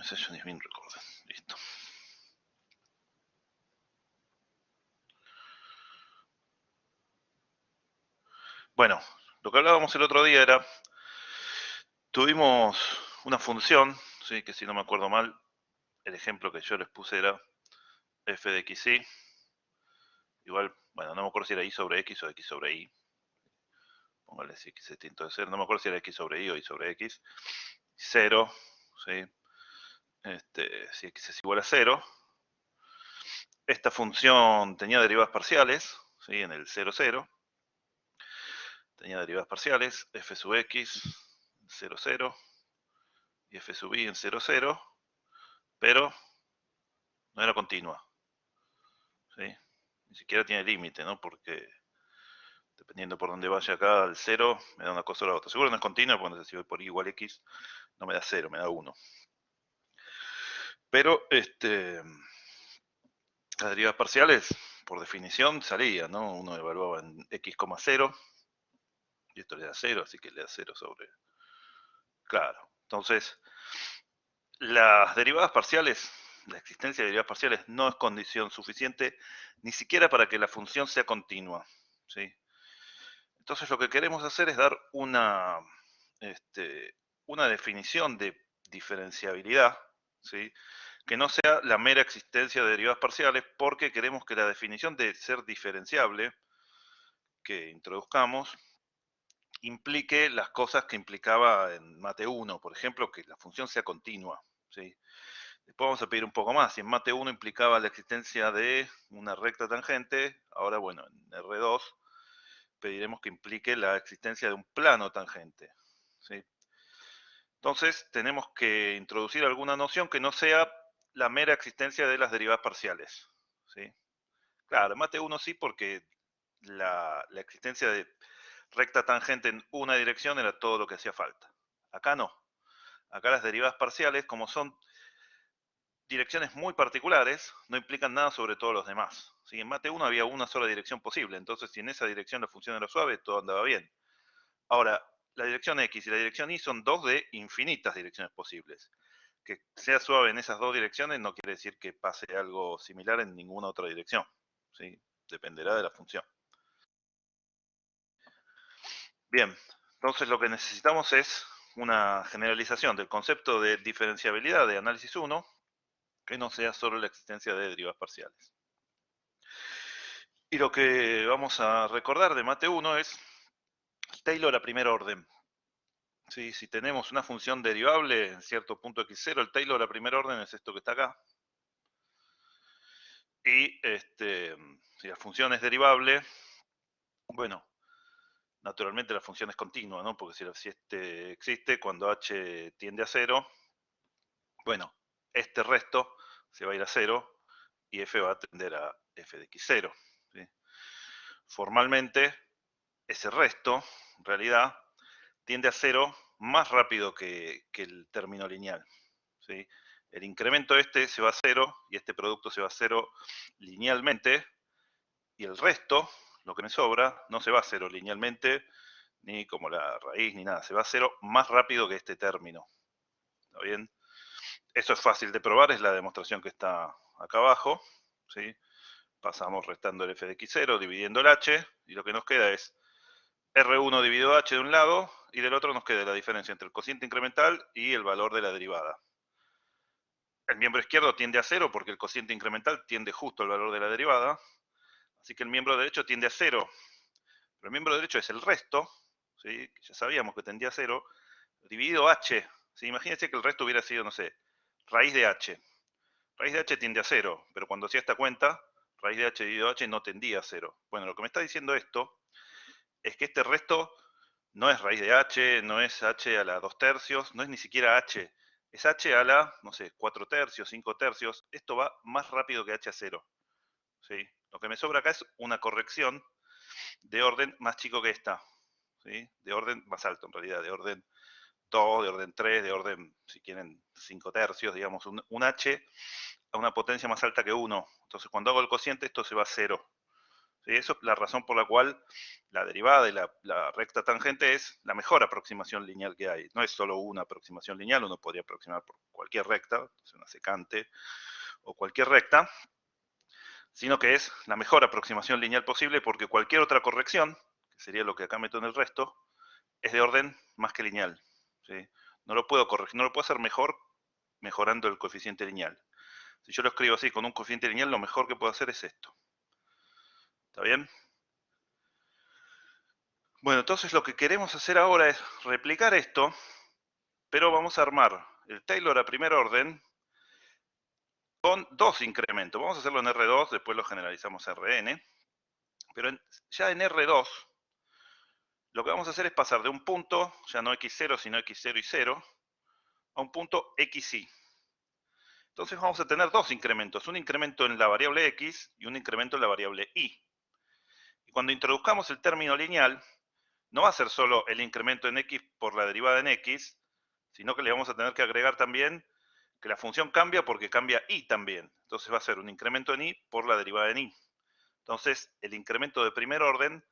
Session is being recorded. Listo. Bueno, lo que hablábamos el otro día era, tuvimos una función, ¿sí? Que si no me acuerdo mal, el ejemplo que yo les puse era f de xy. Igual, bueno, no me acuerdo si era y sobre x o x sobre y. Póngale si x es distinto de 0. No me acuerdo si era x sobre y o y sobre x. 0, ¿sí? Si x es igual a 0. Esta función tenía derivadas parciales, ¿sí? En el 0, 0. Tenía derivadas parciales, f sub x, 0, 0. Y f sub y en 0, 0. Pero no era continua, ¿sí? Ni siquiera tiene límite, ¿no? Porque dependiendo por dónde vaya acá, al 0 me da una cosa o la otra. Seguro no es continua, porque no sé si voy por y igual x, no me da 0, me da 1. Pero las derivas parciales, por definición, salía, ¿no? Uno evaluaba en x, 0, y esto le da 0, así que le da 0 sobre... Claro, entonces, las derivadas parciales, la existencia de derivadas parciales no es condición suficiente, ni siquiera para que la función sea continua, ¿sí? Entonces lo que queremos hacer es dar una definición de diferenciabilidad, ¿sí? Que no sea la mera existencia de derivadas parciales, porque queremos que la definición de ser diferenciable que introduzcamos implique las cosas que implicaba en Mate 1, por ejemplo, que la función sea continua, ¿sí? Después vamos a pedir un poco más. Si en Mate 1 implicaba la existencia de una recta tangente, ahora bueno, en R2 pediremos que implique la existencia de un plano tangente, ¿sí? Entonces tenemos que introducir alguna noción que no sea la mera existencia de las derivadas parciales, ¿sí? Claro, en Mate 1 sí, porque la existencia de recta tangente en una dirección era todo lo que hacía falta. Acá no. Acá las derivadas parciales, como son direcciones muy particulares, no implican nada sobre todos los demás, ¿sí? En Mate 1 había una sola dirección posible, entonces si en esa dirección la función era suave, todo andaba bien. Ahora, la dirección X y la dirección Y son dos de infinitas direcciones posibles. Que sea suave en esas dos direcciones no quiere decir que pase algo similar en ninguna otra dirección, ¿sí? Dependerá de la función. Bien, entonces lo que necesitamos es una generalización del concepto de diferenciabilidad de análisis 1 que no sea solo la existencia de derivadas parciales. Y lo que vamos a recordar de Mate 1 es Taylor a primer orden. Sí, si tenemos una función derivable en cierto punto x0, el Taylor a primer orden es esto que está acá. Y si la función es derivable, bueno, naturalmente la función es continua, ¿no? Porque si este existe cuando h tiende a 0, bueno, este resto se va a ir a 0 y f va a tender a f de x0, ¿sí? Formalmente, ese resto, en realidad, tiende a 0 más rápido que el término lineal, ¿sí? El incremento se va a 0 y este producto se va a 0 linealmente, y el resto, lo que me sobra, no se va a 0 linealmente, ni como la raíz, ni nada. Se va a 0 más rápido que este término. ¿Está bien? Eso es fácil de probar, es la demostración que está acá abajo, ¿sí? Pasamos restando el f de x0, dividiendo el h, y lo que nos queda es R1 dividido h de un lado, y del otro nos queda la diferencia entre el cociente incremental y el valor de la derivada. El miembro izquierdo tiende a 0 porque el cociente incremental tiende justo al valor de la derivada, así que el miembro derecho tiende a 0. Pero el miembro derecho es el resto, ¿sí? Ya sabíamos que tendía a 0, dividido h. ¿Sí? Imagínense que el resto hubiera sido, no sé, raíz de h. Raíz de h tiende a 0, pero cuando hacía esta cuenta, raíz de h dividido h no tendía a 0. Bueno, lo que me está diciendo esto es que este resto no es raíz de h, no es h a la 2 tercios, no es ni siquiera h. Es h a la, no sé, 4 tercios, 5 tercios. Esto va más rápido que h a 0. ¿Sí? Lo que me sobra acá es una corrección de orden más chico que esta, ¿sí? De orden más alto en realidad, de orden 2, de orden 3, de orden, si quieren, 5 tercios, digamos, un h a una potencia más alta que 1. Entonces cuando hago el cociente esto se va a 0, ¿sí? Eso es la razón por la cual la derivada de la recta tangente es la mejor aproximación lineal que hay. No es solo una aproximación lineal, uno podría aproximar por cualquier recta, una secante o cualquier recta, sino que es la mejor aproximación lineal posible porque cualquier otra corrección, que sería lo que acá meto en el resto, es de orden más que lineal. ¿Sí? No lo puedo corregir, no lo puedo hacer mejor mejorando el coeficiente lineal. Si yo lo escribo así con un coeficiente lineal, lo mejor que puedo hacer es esto. ¿Está bien? Bueno, entonces lo que queremos hacer ahora es replicar esto, pero vamos a armar el Taylor a primer orden con dos incrementos. Vamos a hacerlo en R2, después lo generalizamos a Rn. Pero ya en R2, lo que vamos a hacer es pasar de un punto, ya no x0, sino x0 y 0, a un punto xy. Entonces vamos a tener dos incrementos, un incremento en la variable x y un incremento en la variable y. Y cuando introduzcamos el término lineal, no va a ser solo el incremento en x por la derivada en x, sino que le vamos a tener que agregar también que la función cambia porque cambia y también. Entonces va a ser un incremento en y por la derivada en y. Entonces el incremento de primer orden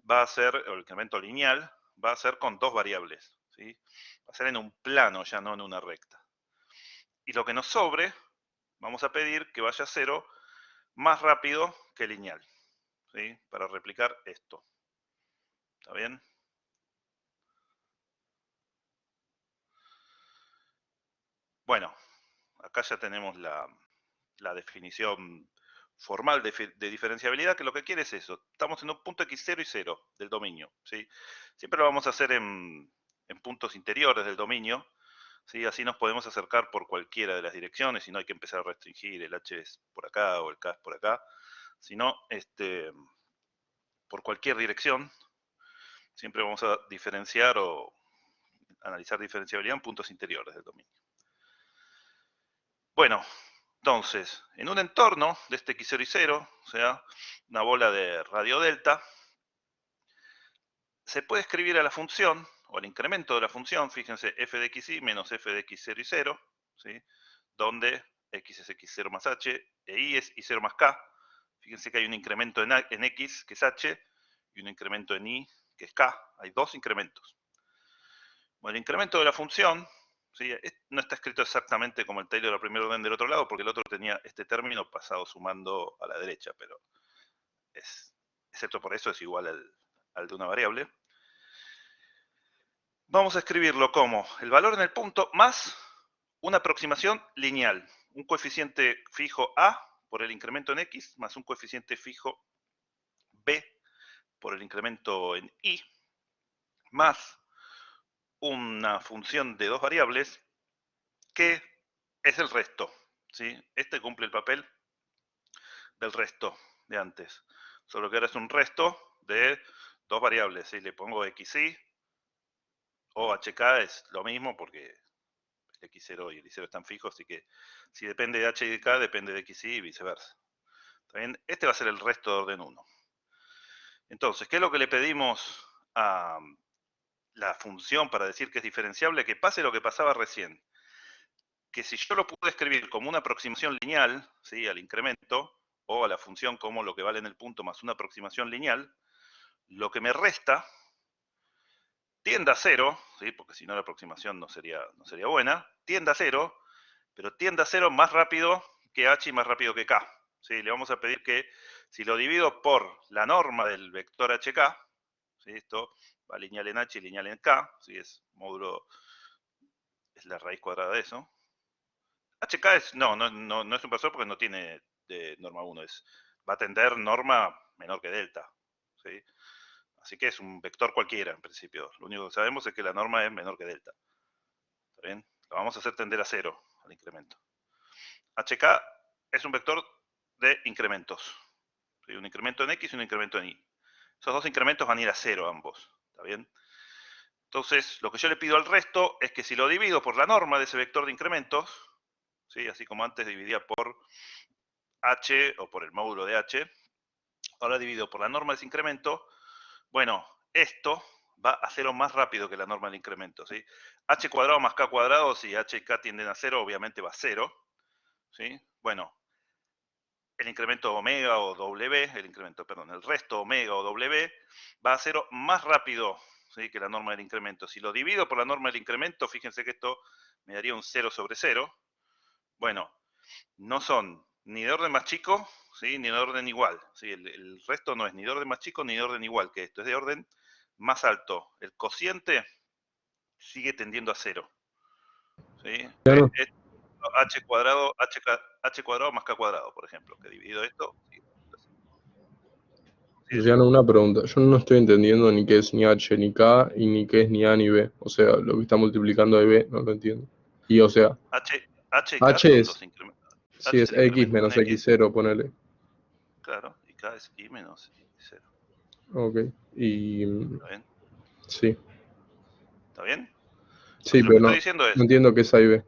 va a ser, o el incremento lineal, va a ser con dos variables. ¿Sí? Va a ser en un plano, ya no en una recta. Y lo que nos sobre, vamos a pedir que vaya a 0 más rápido que lineal. ¿Sí? Para replicar esto. ¿Está bien? Bueno, acá ya tenemos la definición formal de diferenciabilidad, que lo que quiere es eso. Estamos en un punto x0 y 0 del dominio. ¿Sí? Siempre lo vamos a hacer en puntos interiores del dominio. ¿Sí? Así nos podemos acercar por cualquiera de las direcciones y no hay que empezar a restringir el h es por acá o el k es por acá, sino por cualquier dirección. Siempre vamos a diferenciar o analizar diferenciabilidad en puntos interiores del dominio. Bueno, entonces, en un entorno de este x0 y 0, o sea, una bola de radio delta, se puede escribir a la función, o al incremento de la función, fíjense, f de xy menos f de x0 y 0, ¿sí? Donde x es x0 más h, e y es y0 más k. Fíjense que hay un incremento en x, que es h, y un incremento en y, que es k. Hay dos incrementos. Bueno, el incremento de la función, ¿sí? No está escrito exactamente como el Taylor a primer orden del otro lado, porque el otro tenía este término pasado sumando a la derecha, pero excepto por eso es igual al de una variable. Vamos a escribirlo como el valor en el punto más una aproximación lineal. Un coeficiente fijo a por el incremento en x, más un coeficiente fijo b por el incremento en y, más una función de dos variables que es el resto. ¿Sí? Este cumple el papel del resto de antes. Solo que ahora es un resto de dos variables. ¿Sí? Le pongo xy o hk, es lo mismo porque el x0 y el y0 están fijos, así que si depende de h y de k, depende de xy y viceversa. ¿También? Este va a ser el resto de orden 1. Entonces, ¿qué es lo que le pedimos a la función para decir que es diferenciable? Que pase lo que pasaba recién. Que si yo lo puedo escribir como una aproximación lineal, ¿sí? Al incremento, o a la función como lo que vale en el punto más una aproximación lineal, lo que me resta tiende a 0, ¿sí? Porque si no la aproximación no sería buena, tiende a 0, pero tiende a 0 más rápido que h y más rápido que k. ¿Sí? Le vamos a pedir que si lo divido por la norma del vector hk, ¿sí? Esto va lineal en h y lineal en k, ¿sí? Es módulo, es la raíz cuadrada de eso. HK no es un versor porque no tiene de norma 1, va a tender norma menor que delta. ¿Sí? Así que es un vector cualquiera en principio. Lo único que sabemos es que la norma es menor que delta. ¿Está bien? Lo vamos a hacer tender a 0 al incremento. HK es un vector de incrementos. ¿Sí? Un incremento en X y un incremento en Y. Esos dos incrementos van a ir a 0 ambos. ¿Está bien? Entonces, lo que yo le pido al resto es que si lo divido por la norma de ese vector de incrementos, ¿sí? Así como antes dividía por h o por el módulo de h, ahora divido por la norma de ese incremento, bueno, esto va a 0 más rápido que la norma del incremento, ¿sí? H cuadrado más K cuadrado, si H y K tienden a 0, obviamente va a 0, ¿sí? Bueno, el incremento omega o W, el resto omega o W va a 0 más rápido, ¿sí?, que la norma del incremento. Si lo divido por la norma del incremento, fíjense que esto me daría un 0 sobre 0. Bueno, no son ni de orden más chico, ¿sí?, ni de orden igual, ¿sí? El resto no es ni de orden más chico ni de orden igual que esto, es de orden más alto. El cociente sigue tendiendo a 0, ¿sí? Claro. H cuadrado, H cuadrado más K cuadrado, por ejemplo, que dividido esto. Luciano, una pregunta. Yo no estoy entendiendo ni qué es ni H ni K y ni qué es ni A ni B. O sea, lo que está multiplicando de B no lo entiendo. Y o sea, H y K H son es, dos incrementos. sí, H es es el X incremento con menos X, X0, ponele. claro, y K es Y menos Y0. Ok. Y ¿Está bien? sí, ¿Está bien? sí, Entonces lo pero que estoy no, diciendo no es, entiendo qué es A y B.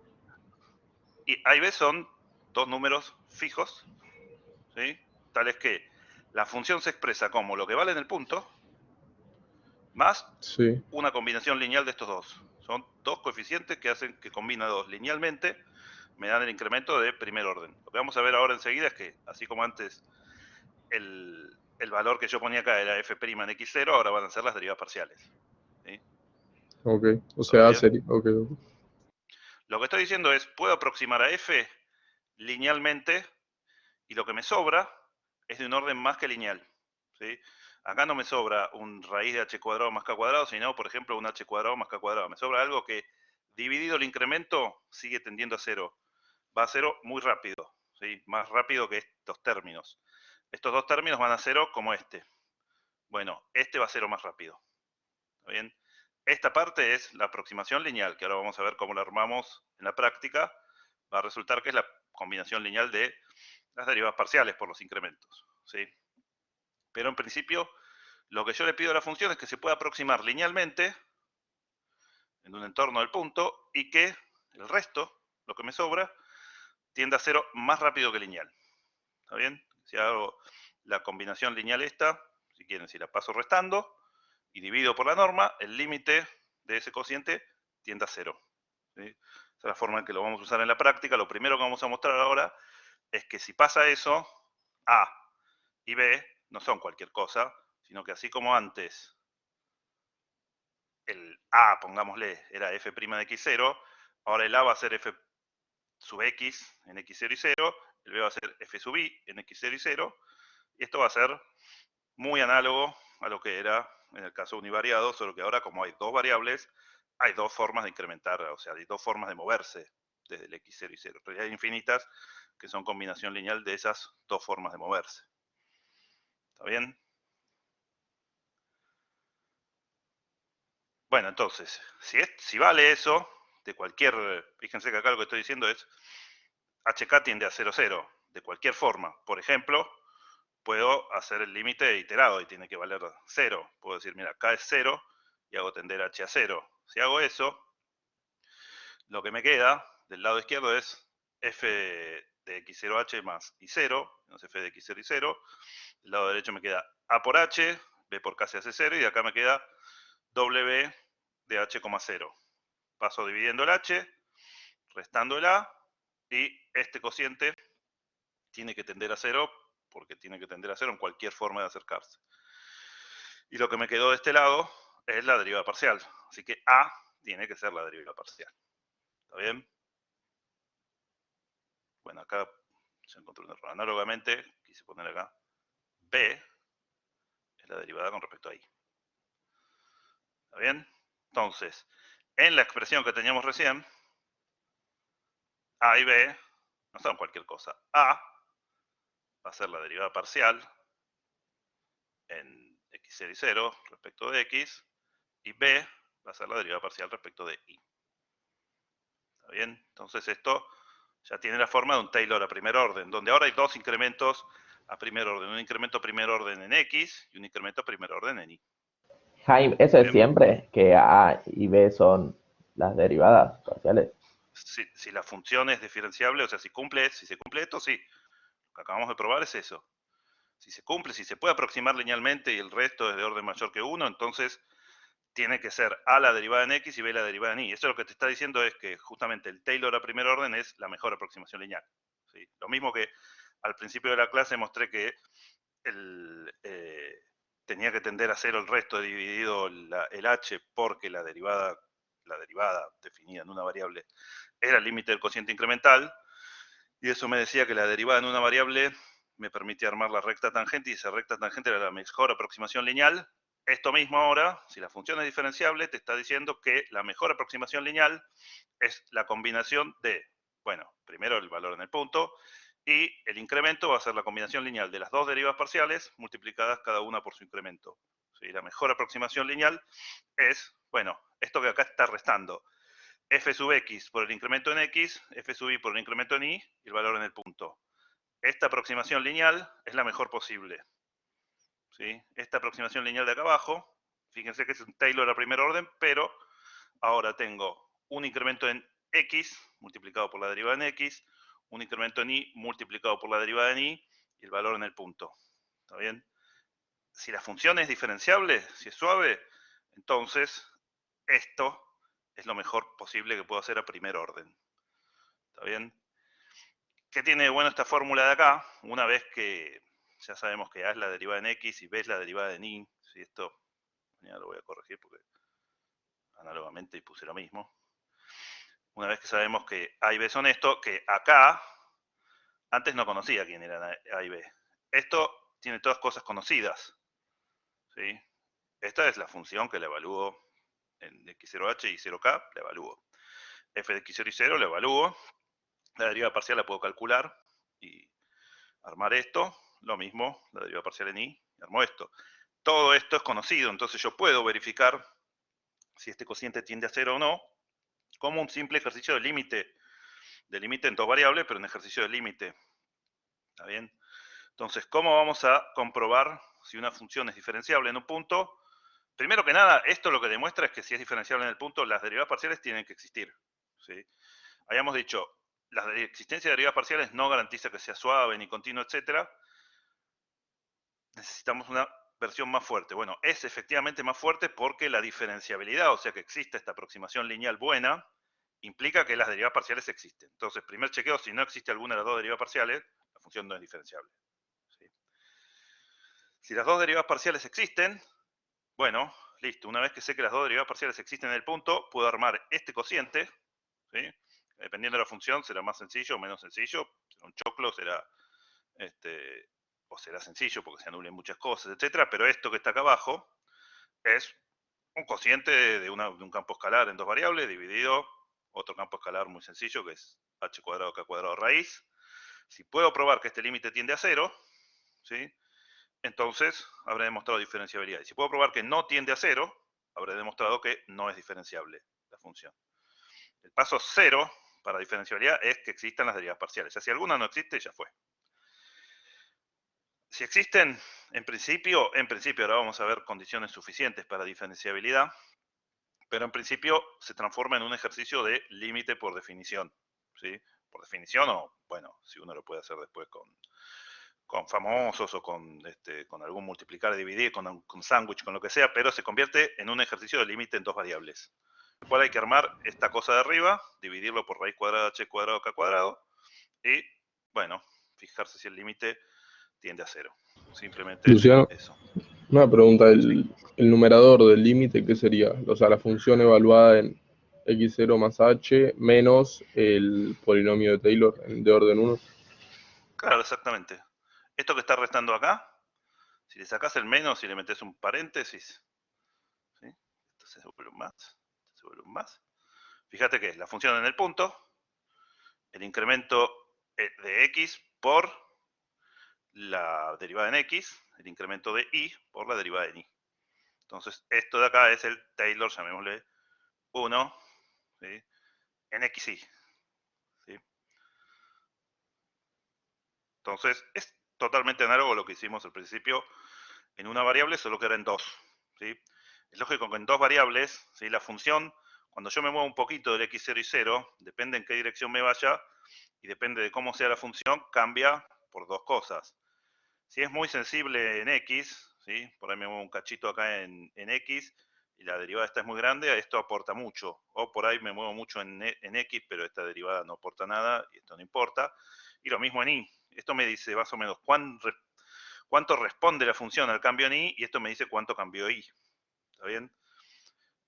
y A y B son dos números fijos, ¿sí?, tales que la función se expresa como lo que vale en el punto más Sí, una combinación lineal de estos dos. Son dos coeficientes que hacen que combina dos linealmente, me dan el incremento de primer orden. Lo que vamos a ver ahora enseguida es que, así como antes el valor que yo ponía acá era f' en x0, ahora van a ser las derivadas parciales, ¿sí? ok. O sea, A ¿Todavía? sería, ok, ok. Lo que estoy diciendo es, puedo aproximar a f linealmente y lo que me sobra es de un orden más que lineal, ¿sí? Acá no me sobra un raíz de h cuadrado más k cuadrado, sino, por ejemplo, un h cuadrado más k cuadrado. Me sobra algo que, dividido el incremento, sigue tendiendo a 0. Va a 0 muy rápido, ¿sí?, más rápido que estos términos. Estos dos términos van a 0 como este. Bueno, este va a 0 más rápido. ¿Está bien? Esta parte es la aproximación lineal, que ahora vamos a ver cómo la armamos en la práctica. Va a resultar que es la combinación lineal de las derivadas parciales por los incrementos, ¿sí? Pero en principio, lo que yo le pido a la función es que se pueda aproximar linealmente en un entorno del punto y que el resto, lo que me sobra, tienda a 0 más rápido que lineal. ¿Está bien? Si hago la combinación lineal esta, si quieren, si la paso restando y divido por la norma, el límite de ese cociente tiende a 0, ¿sí? Esa es la forma en que lo vamos a usar en la práctica. Lo primero que vamos a mostrar ahora es que si pasa eso, A y B no son cualquier cosa, sino que así como antes el A, pongámosle, era f' de x0, ahora el A va a ser f sub x en x0 y 0, el B va a ser f sub y en x0 y 0, y esto va a ser muy análogo a lo que era en el caso univariado, solo que ahora, como hay dos variables, hay dos formas de incrementar, o sea, hay dos formas de moverse desde el x0 y 0. En realidad hay infinitas que son combinación lineal de esas dos formas de moverse. ¿Está bien? Bueno, entonces, si vale eso, de cualquier, fíjense que acá lo que estoy diciendo es, HK tiende a 0, 0, de cualquier forma. Por ejemplo, puedo hacer el límite iterado y tiene que valer 0. Puedo decir, mira, K es 0 y hago tender H a 0. Si hago eso, lo que me queda del lado izquierdo es f de x0h más y0, menos f de x0 y 0. Del lado derecho me queda a por h, b por k se hace 0, y de acá me queda w de h, 0. Paso dividiendo el h, restando el a, y este cociente tiene que tender a 0, porque tiene que tender a 0 en cualquier forma de acercarse. Y lo que me quedó de este lado es la derivada parcial. Así que a tiene que ser la derivada parcial. ¿Está bien? Bueno, acá se encontró un error. Análogamente, quise poner acá b es la derivada con respecto a i. ¿Está bien? Entonces, en la expresión que teníamos recién, a y b no son cualquier cosa. A va a ser la derivada parcial en x0 y 0 respecto de x, y b va a ser la derivada parcial respecto de y. ¿Está bien? Entonces esto ya tiene la forma de un Taylor a primer orden, donde ahora hay dos incrementos a primer orden. Un incremento a primer orden en x y un incremento a primer orden en y. Jaime, ¿eso es ¿Bien? siempre? ¿Que A y B son las derivadas parciales? Si la función es diferenciable, o sea, si se cumple esto, sí. Lo que acabamos de probar es eso. Si se cumple, si se puede aproximar linealmente y el resto es de orden mayor que 1, entonces tiene que ser A la derivada en X y B la derivada en Y. Eso lo que te está diciendo es que justamente el Taylor a primer orden es la mejor aproximación lineal, ¿sí? Lo mismo que al principio de la clase mostré que tenía que tender a cero el resto dividido el h, porque la derivada definida en una variable era el límite del cociente incremental, y eso me decía que la derivada en una variable me permitía armar la recta tangente, y esa recta tangente era la mejor aproximación lineal. Esto mismo ahora, si la función es diferenciable, te está diciendo que la mejor aproximación lineal es la combinación de, bueno, primero el valor en el punto, y el incremento va a ser la combinación lineal de las dos derivadas parciales multiplicadas cada una por su incremento. ¿Sí? La mejor aproximación lineal es, bueno, esto que acá está restando, f sub x por el incremento en x, f sub y por el incremento en y, y el valor en el punto. Esta aproximación lineal es la mejor posible. ¿Sí? Esta aproximación lineal de acá abajo, fíjense que es un Taylor a primer orden, pero ahora tengo un incremento en x multiplicado por la derivada en x, un incremento en y multiplicado por la derivada en y, y el valor en el punto. ¿Está bien? Si la función es diferenciable, si es suave, entonces esto es lo mejor posible que puedo hacer a primer orden. ¿Está bien? ¿Qué tiene de bueno esta fórmula de acá? Una vez que ya sabemos que A es la derivada en X y B es la derivada en Y, si esto ya lo voy a corregir porque análogamente y puse lo mismo. Una vez que sabemos que A y B son esto, que acá, antes no conocía quién eran A y B. Esto tiene todas cosas conocidas. ¿Sí? Esta es la función que la evalúo en x0h y 0k, la evalúo. F de x0 y 0 la evalúo. La derivada parcial la puedo calcular y armar esto. Lo mismo, la derivada parcial en y, y armo esto. Todo esto es conocido, entonces yo puedo verificar si este cociente tiende a 0 o no, como un simple ejercicio de límite en dos variables, pero un ejercicio de límite. ¿Está bien? Entonces, ¿cómo vamos a comprobar si una función es diferenciable en un punto? Primero que nada, esto lo que demuestra es que si es diferenciable en el punto, las derivadas parciales tienen que existir. ¿Sí? Habíamos dicho, la existencia de derivadas parciales no garantiza que sea suave, ni continuo, etc. Necesitamos una versión más fuerte. Bueno, es efectivamente más fuerte porque la diferenciabilidad, o sea que existe esta aproximación lineal buena, implica que las derivadas parciales existen. Entonces, primer chequeo, si no existe alguna de las dos derivadas parciales, la función no es diferenciable. ¿Sí? Si las dos derivadas parciales existen, bueno, listo. Una vez que sé que las dos derivadas parciales existen en el punto, puedo armar este cociente. ¿Sí? Dependiendo de la función, será más sencillo o menos sencillo. Será un choclo, será o será sencillo porque se anulen muchas cosas, etcétera, pero esto que está acá abajo es un cociente de un campo escalar en dos variables dividido otro campo escalar muy sencillo que es h cuadrado k cuadrado raíz. Si puedo probar que este límite tiende a 0, ¿sí? Entonces habré demostrado diferenciabilidad. Y si puedo probar que no tiende a 0, habré demostrado que no es diferenciable la función. El paso 0 para diferenciabilidad es que existan las derivadas parciales. O sea, si alguna no existe, ya fue. Si existen, en principio ahora vamos a ver condiciones suficientes para diferenciabilidad, pero en principio se transforma en un ejercicio de límite por definición. ¿Sí? Por definición, o bueno, si uno lo puede hacer después con famosos o con algún multiplicar y dividir, con sándwich, con lo que sea, pero se convierte en un ejercicio de límite en dos variables. Por lo cual hay que armar esta cosa de arriba, dividirlo por raíz cuadrada h cuadrado k cuadrado, y bueno, fijarse si el límite tiende a 0. Simplemente Luciano, eso. una pregunta, Sí. el numerador del límite, ¿qué sería? O sea, la función evaluada en x0 más h menos el polinomio de Taylor de orden 1. Claro, exactamente. Esto que está restando acá, si le sacás el menos y le metes un paréntesis, ¿sí? Esto se vuelve un más, esto se vuelve un más. Fíjate que es la función en el punto, el incremento de x por la derivada en x, el incremento de y por la derivada en y. Entonces, esto de acá es el Taylor, llamémosle 1, ¿sí? En xy. ¿Sí? Entonces, es totalmente análogo a lo que hicimos al principio en una variable, solo que era en dos. ¿Sí? Es lógico que en dos variables, ¿sí? La función, cuando yo me muevo un poquito del x0 y 0, depende en qué dirección me vaya y depende de cómo sea la función, cambia por dos cosas. Si es muy sensible en x, ¿sí? Por ahí me muevo un cachito acá en x y la derivada esta es muy grande, esto aporta mucho. O por ahí me muevo mucho en x, pero esta derivada no aporta nada y esto no importa. Y lo mismo en y. Esto me dice más o menos cuánto responde la función al cambio en y esto me dice cuánto cambió y. ¿Está bien?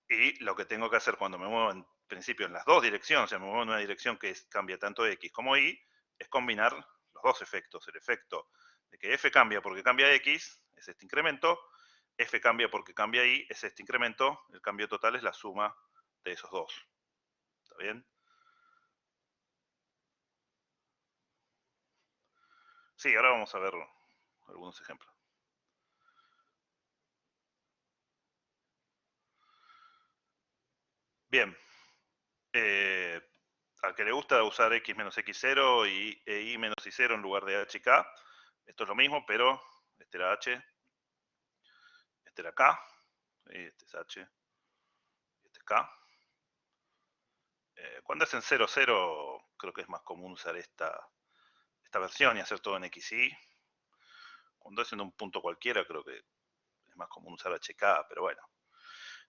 Y lo que tengo que hacer cuando me muevo en principio en las dos direcciones, o sea, me muevo en una dirección que cambia tanto x como y, es combinar los dos efectos. El efecto de que f cambia porque cambia x, es este incremento, f cambia porque cambia y, es este incremento, el cambio total es la suma de esos dos. ¿Está bien? Sí, ahora vamos a ver algunos ejemplos. Bien. Al que le gusta usar x menos x0 y y menos y0 en lugar de h y k, esto es lo mismo, pero este era h, este era k, este es h, este es k. Cuando es en 0, 0, creo que es más común usar esta versión y hacer todo en x, y. Cuando es en un punto cualquiera, creo que es más común usar hk, pero bueno.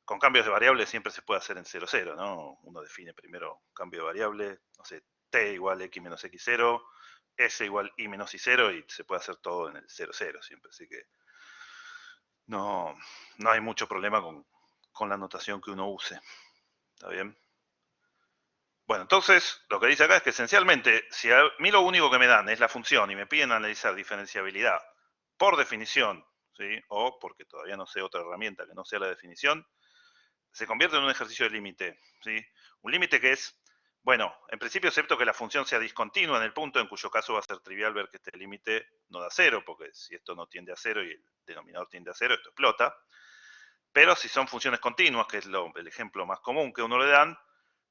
Con cambios de variable siempre se puede hacer en 0, 0, ¿no? Uno define primero cambio de variable, no sé, t igual x menos x0, s igual y menos y0, y se puede hacer todo en el 0, 0 siempre. Así que no hay mucho problema con la notación que uno use. ¿Está bien? Bueno, entonces, lo que dice acá es que esencialmente, si a mí lo único que me dan es la función y me piden analizar diferenciabilidad por definición, ¿sí? O porque todavía no sé otra herramienta que no sea la definición, se convierte en un ejercicio de límite, ¿sí? Un límite que es, bueno, en principio excepto que la función sea discontinua en el punto, en cuyo caso va a ser trivial ver que este límite no da cero, porque si esto no tiende a cero y el denominador tiende a cero, esto explota. Pero si son funciones continuas, que es el ejemplo más común que uno le dan,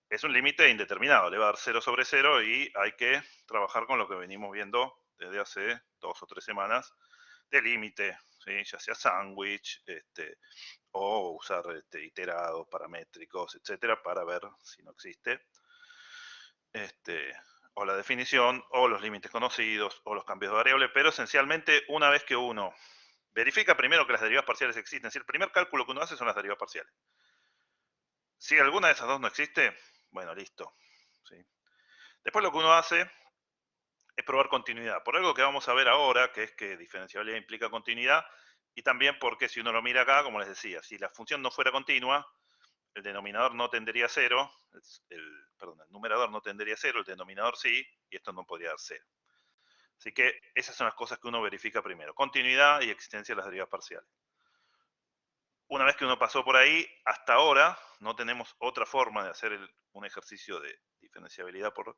es un límite indeterminado, le va a dar 0 sobre 0 y hay que trabajar con lo que venimos viendo desde hace 2 o 3 semanas de límite, ¿sí? Ya sea sándwich, o usar iterados, paramétricos, etcétera, para ver si no existe, o la definición, o los límites conocidos, o los cambios de variable, pero esencialmente una vez que uno verifica primero que las derivas parciales existen, es decir, el primer cálculo que uno hace son las derivas parciales. Si alguna de esas dos no existe, bueno, listo. ¿Sí? Después lo que uno hace es probar continuidad, por algo que vamos a ver ahora, que es que diferenciabilidad implica continuidad, y también porque si uno lo mira acá, como les decía, si la función no fuera continua, el denominador no tendería a cero, el numerador no tendería a cero, el denominador sí, y esto no podría dar cero. Así que esas son las cosas que uno verifica primero, continuidad y existencia de las derivas parciales. Una vez que uno pasó por ahí, hasta ahora no tenemos otra forma de hacer un ejercicio de diferenciabilidad por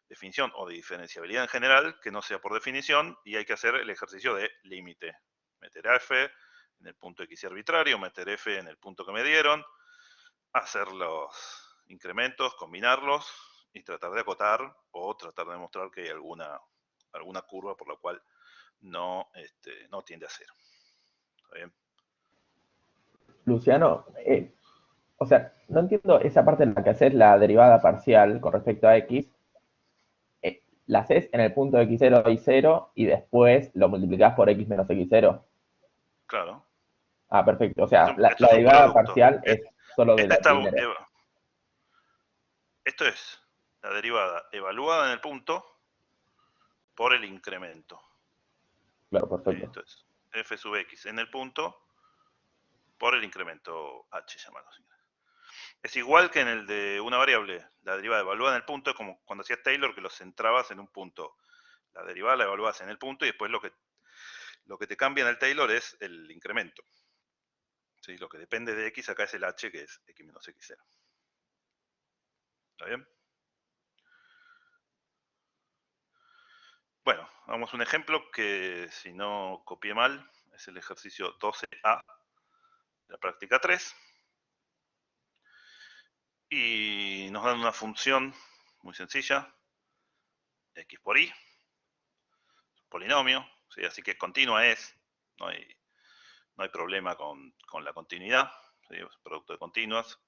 definición o de diferenciabilidad en general que no sea por definición, y hay que hacer el ejercicio de límite. Meter a f en el punto x arbitrario, meter f en el punto que me dieron, hacer los incrementos, combinarlos y tratar de acotar o tratar de demostrar que hay alguna curva por la cual no tiende a cero. ¿Está bien? Luciano, o sea, no entiendo esa parte en la que haces la derivada parcial con respecto a x. La haces en el punto x0 y 0 y después lo multiplicás por x menos x0. Claro. Ah, perfecto. O sea, la Esto es un derivada producto. parcial es solo de Esta la está, primera. esto es la derivada evaluada en el punto por el incremento. Claro, perfecto. Esto es f sub x en el punto por el incremento h, llamado. Es igual que en el de una variable, la derivada evaluada en el punto, es como cuando hacías Taylor, que los centrabas en un punto. La derivada la evaluabas en el punto y después lo que te cambia en el Taylor es el incremento. ¿Sí? Lo que depende de x acá es el h, que es x menos x0. ¿Está bien? Bueno, hagamos un ejemplo que, si no copié mal, es el ejercicio 12A de la práctica 3. Y nos dan una función muy sencilla, x por y, polinomio, ¿sí? Así que continua es, no hay problema con la continuidad, ¿sí? Es producto de continuas.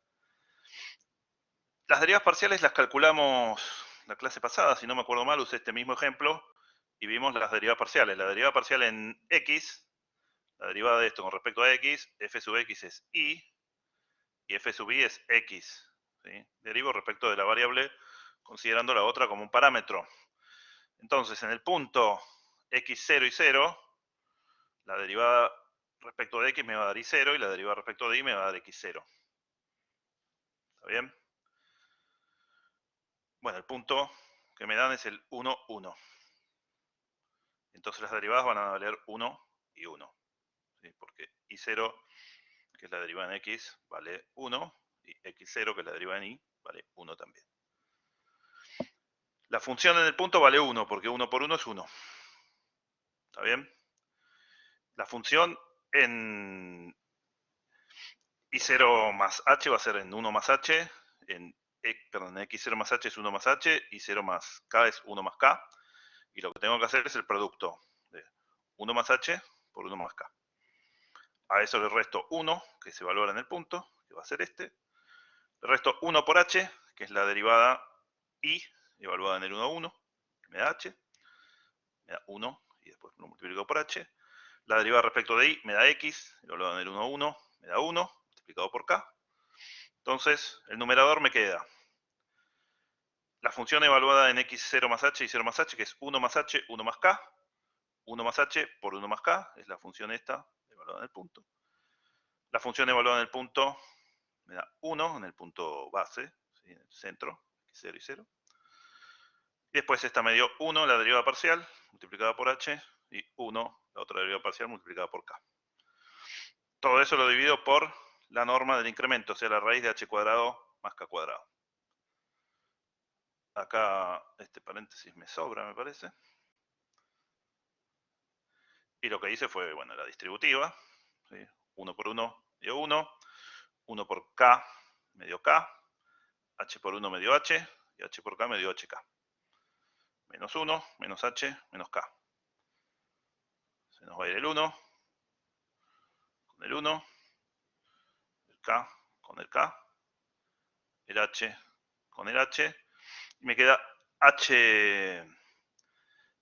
Las derivas parciales las calculamos la clase pasada, si no me acuerdo mal, usé este mismo ejemplo y vimos las derivas parciales. La derivada parcial en x, la derivada de esto con respecto a x, f sub x es y f sub y es x. ¿Sí? Derivo respecto de la variable considerando la otra como un parámetro. Entonces, en el punto x0 y 0, la derivada respecto de x me va a dar y0 y la derivada respecto de y me va a dar x0. ¿Está bien? Bueno, el punto que me dan es el 1, 1. Entonces las derivadas van a valer 1 y 1. ¿Sí? Porque y0, que es la derivada en x, vale 1. Y x0, que es la derivada en y, vale 1 también. La función en el punto vale 1, porque 1 por 1 es 1. ¿Está bien? La función en y0 más h va a ser en 1 más h. En x0 más h es 1 más h. Y0 más k es 1 más k. Y lo que tengo que hacer es el producto de 1 más h por 1 más k. A eso le resto 1, que se valora en el punto, que va a ser este. Le resto 1 por h, que es la derivada y, evaluada en el 1, 1, que me da h. Me da 1, y después lo multiplico por h. La derivada respecto de y me da x, evaluada en el 1, 1, me da 1, multiplicado por k. Entonces, el numerador me queda la función evaluada en x0 más h y 0 más h, que es 1 más h, 1 más k. 1 más h por 1 más k, es la función esta, evaluada en el punto. La función evaluada en el punto me da 1 en el punto base, ¿sí? En el centro, x0 y 0. Y después esta me dio 1, la derivada parcial, multiplicada por h, y 1, la otra derivada parcial, multiplicada por k. Todo eso lo divido por la norma del incremento, o sea, la raíz de h cuadrado más k cuadrado. Acá este paréntesis me sobra, me parece. Y lo que hice fue, bueno, la distributiva. ¿Sí? 1 por 1 dio 1. 1 por k me dio k. H por 1 me dio h. Y h por k me dio hk. Menos 1, menos h, menos k. Se nos va a ir el 1. Con el 1. El k con el k. El h con el h. Y me queda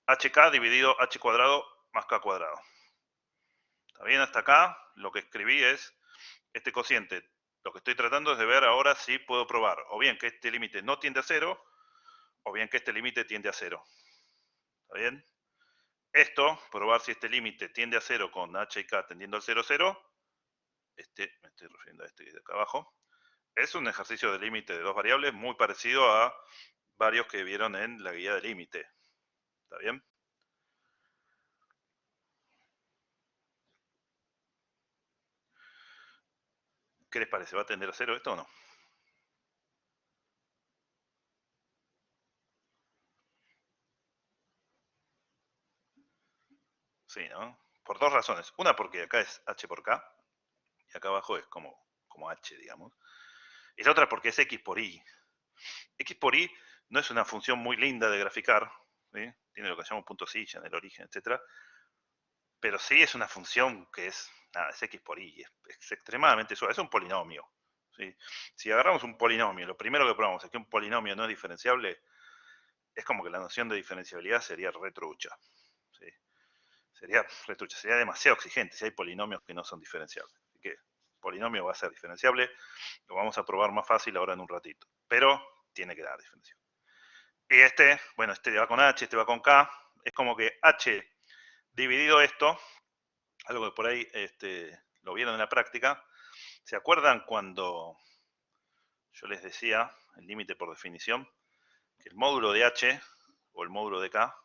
hk dividido h cuadrado más k cuadrado. ¿Está bien? Hasta acá lo que escribí es este cociente. Lo que estoy tratando es de ver ahora si puedo probar o bien que este límite no tiende a 0 o bien que este límite tiende a 0. ¿Está bien? Esto, probar si este límite tiende a 0 con h y k tendiendo al 0, 0. Me estoy refiriendo a este de acá abajo. Es un ejercicio de límite de dos variables muy parecido a varios que vieron en la guía de límite. ¿Está bien? ¿Qué les parece? ¿Va a tender a 0 esto o no? Sí, ¿no? Por dos razones. Una porque acá es h por k y acá abajo es como h, digamos. Y la otra porque es x por y. X por y no es una función muy linda de graficar, ¿sí? Tiene lo que llamamos punto silla en el origen, etc. Pero sí es una función que es x por y, es extremadamente suave, es un polinomio. ¿Sí? Si agarramos un polinomio, lo primero que probamos es que un polinomio no es diferenciable, es como que la noción de diferenciabilidad sería retrucha. ¿Sí? Sería retrucha, sería demasiado exigente si hay polinomios que no son diferenciables. Así que el polinomio va a ser diferenciable, lo vamos a probar más fácil ahora en un ratito. Pero tiene que dar diferencial. Y bueno, este va con h, este va con k, es como que h dividido esto, algo que por ahí lo vieron en la práctica. ¿Se acuerdan cuando yo les decía, el límite por definición, que el módulo de h o el módulo de k,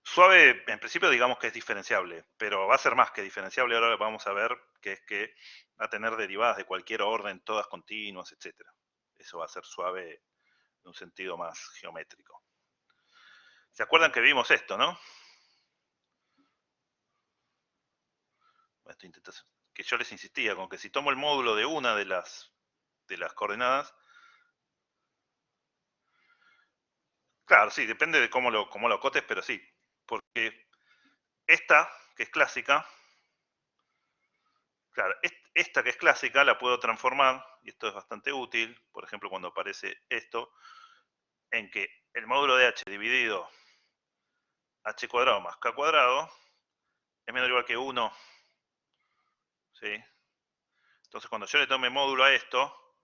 suave, en principio digamos que es diferenciable, pero va a ser más que diferenciable, ahora vamos a ver que es que va a tener derivadas de cualquier orden, todas continuas, etc. Eso va a ser suave en un sentido más geométrico. ¿Se acuerdan que vimos esto, no? Que yo les insistía con que si tomo el módulo de una de las coordenadas, claro, sí, depende de cómo lo acotes, pero sí, porque esta, que es clásica, claro, esta que es clásica la puedo transformar, y esto es bastante útil, por ejemplo, cuando aparece esto, en que el módulo de h dividido h cuadrado más k cuadrado es menor o igual que 1, ¿sí? Entonces, cuando yo le tome módulo a esto,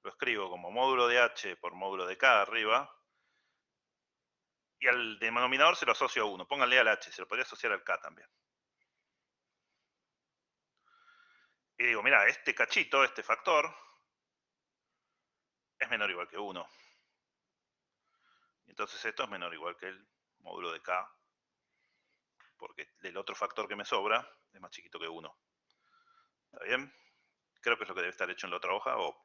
lo escribo como módulo de h por módulo de k arriba, Y al denominador se lo asocio a 1. Pónganle al h, se lo podría asociar al k también. Y digo, mira, este cachito, este factor, es menor o igual que 1. Entonces esto es menor o igual que el módulo de k, porque el otro factor que me sobra es más chiquito que 1. ¿Está bien? Creo que es lo que debe estar hecho en la otra hoja, o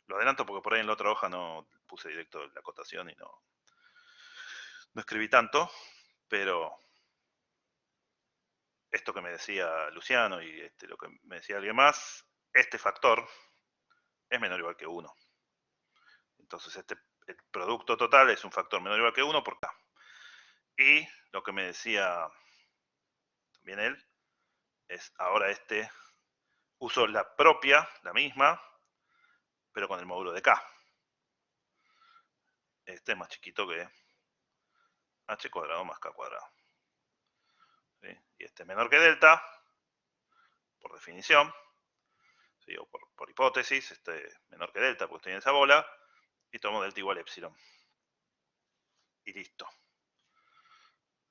lo adelanto porque por ahí en la otra hoja no puse directo la acotación y no escribí tanto, pero esto que me decía Luciano y lo que me decía alguien más, este factor es menor o igual que 1. Entonces el producto total es un factor menor o igual que 1 por k. Y lo que me decía también él, es ahora uso la propia, la misma, pero con el módulo de k. Este es más chiquito que h cuadrado más k cuadrado. ¿Sí? Y este es menor que delta, por definición, ¿sí? O por hipótesis, este es menor que delta porque estoy en esa bola, y tomo delta igual a epsilon. Y listo.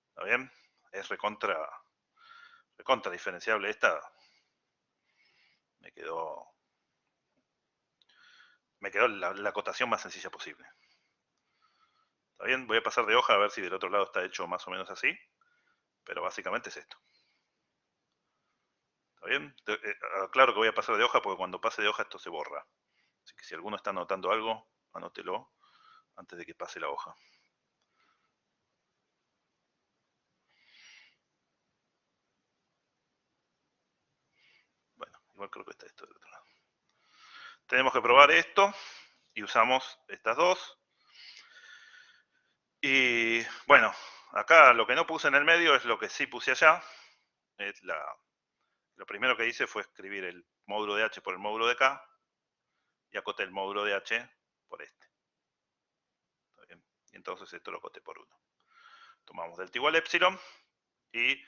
¿Está bien? Es recontra diferenciable esta. Me quedó la acotación más sencilla posible. ¿Está bien? Voy a pasar de hoja a ver si del otro lado está hecho más o menos así. Pero básicamente es esto. ¿Está bien? Claro que voy a pasar de hoja porque cuando pase de hoja esto se borra. Así que si alguno está anotando algo, anótelo antes de que pase la hoja. Bueno, igual creo que está esto del otro lado. Tenemos que probar esto y usamos estas dos. Y bueno, acá lo que no puse en el medio es lo que sí puse allá. Lo primero que hice fue escribir el módulo de h por el módulo de k y acoté el módulo de h por este. ¿Está bien? Y entonces esto lo acoté por 1. Tomamos delta igual a epsilon y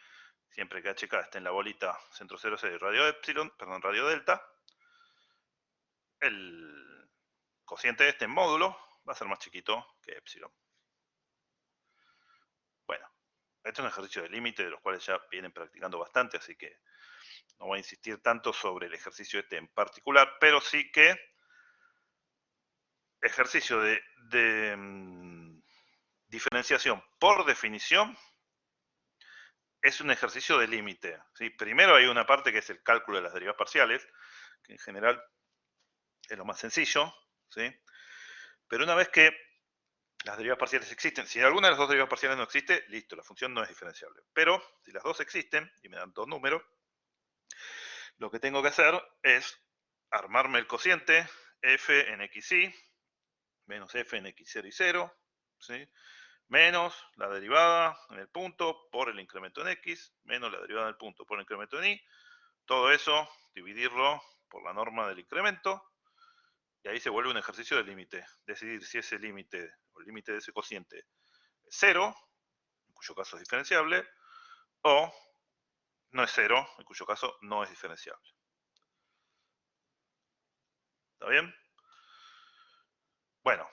siempre que hk esté en la bolita centro 0, 0 y radio epsilon, perdón, radio delta, el cociente de este en módulo va a ser más chiquito que epsilon. Bueno, este es un ejercicio de límite de los cuales ya vienen practicando bastante, así que no voy a insistir tanto sobre el ejercicio este en particular, pero sí que ejercicio de diferenciación por definición es un ejercicio de límite. ¿Sí? Primero hay una parte que es el cálculo de las derivas parciales, que en general es lo más sencillo, ¿sí? Pero una vez que las derivas parciales existen, si alguna de las dos derivas parciales no existe, listo, la función no es diferenciable. Pero si las dos existen y me dan dos números, lo que tengo que hacer es armarme el cociente f en xy menos f en x0 y 0, ¿sí? Menos la derivada en el punto por el incremento en x, menos la derivada en el punto por el incremento en y. Todo eso, dividirlo por la norma del incremento, y ahí se vuelve un ejercicio de límite. Decidir si ese límite, o el límite de ese cociente, es 0, en cuyo caso es diferenciable, o no es 0, en cuyo caso no es diferenciable. ¿Está bien? Bueno,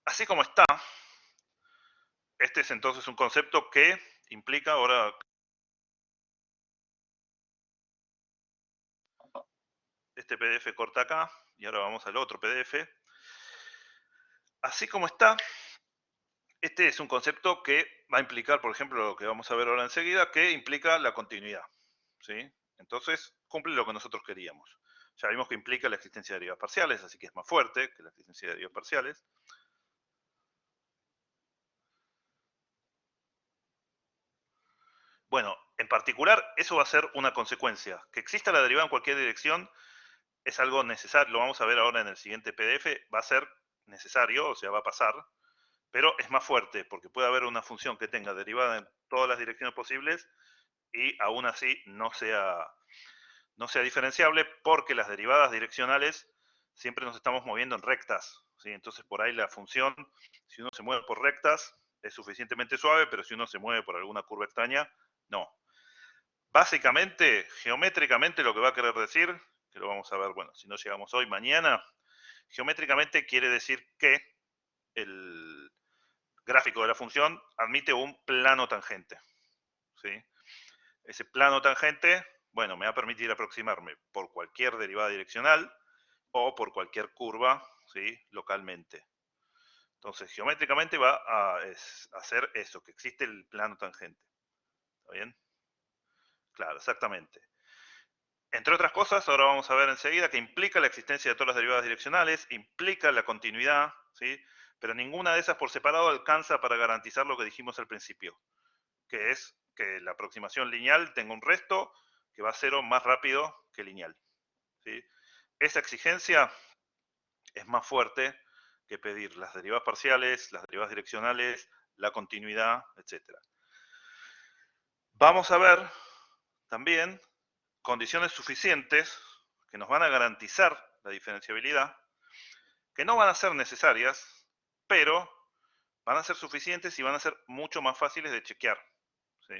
así como está, este es entonces un concepto que implica, ahora este PDF corta acá, y ahora vamos al otro PDF. Así como está, este es un concepto que va a implicar, por ejemplo, lo que vamos a ver ahora enseguida, que implica la continuidad. ¿Sí? Entonces, cumple lo que nosotros queríamos. Ya vimos que implica la existencia de derivas parciales, así que es más fuerte que la existencia de derivas parciales. Bueno, en particular, eso va a ser una consecuencia. Que exista la derivada en cualquier dirección es algo necesario, lo vamos a ver ahora en el siguiente PDF, va a ser necesario, o sea, va a pasar, pero es más fuerte, porque puede haber una función que tenga derivada en todas las direcciones posibles y aún así no sea diferenciable, porque las derivadas direccionales siempre nos estamos moviendo en rectas, ¿sí? Entonces por ahí la función, si uno se mueve por rectas, es suficientemente suave, pero si uno se mueve por alguna curva extraña, no. Básicamente, geométricamente lo que va a querer decir, que lo vamos a ver, bueno, si no llegamos hoy, mañana, geométricamente quiere decir que gráfico de la función admite un plano tangente, ¿sí? Ese plano tangente, bueno, me va a permitir aproximarme por cualquier derivada direccional o por cualquier curva, ¿sí? Localmente. Entonces, geométricamente va a hacer eso, que existe el plano tangente. ¿Está bien? Claro, exactamente. Entre otras cosas, ahora vamos a ver enseguida que implica la existencia de todas las derivadas direccionales, implica la continuidad, ¿sí? Pero ninguna de esas por separado alcanza para garantizar lo que dijimos al principio, que es que la aproximación lineal tenga un resto que va a cero más rápido que lineal, ¿sí? Esa exigencia es más fuerte que pedir las derivadas parciales, las derivadas direccionales, la continuidad, etc. Vamos a ver también condiciones suficientes que nos van a garantizar la diferenciabilidad, que no van a ser necesarias, pero van a ser suficientes y van a ser mucho más fáciles de chequear, ¿sí?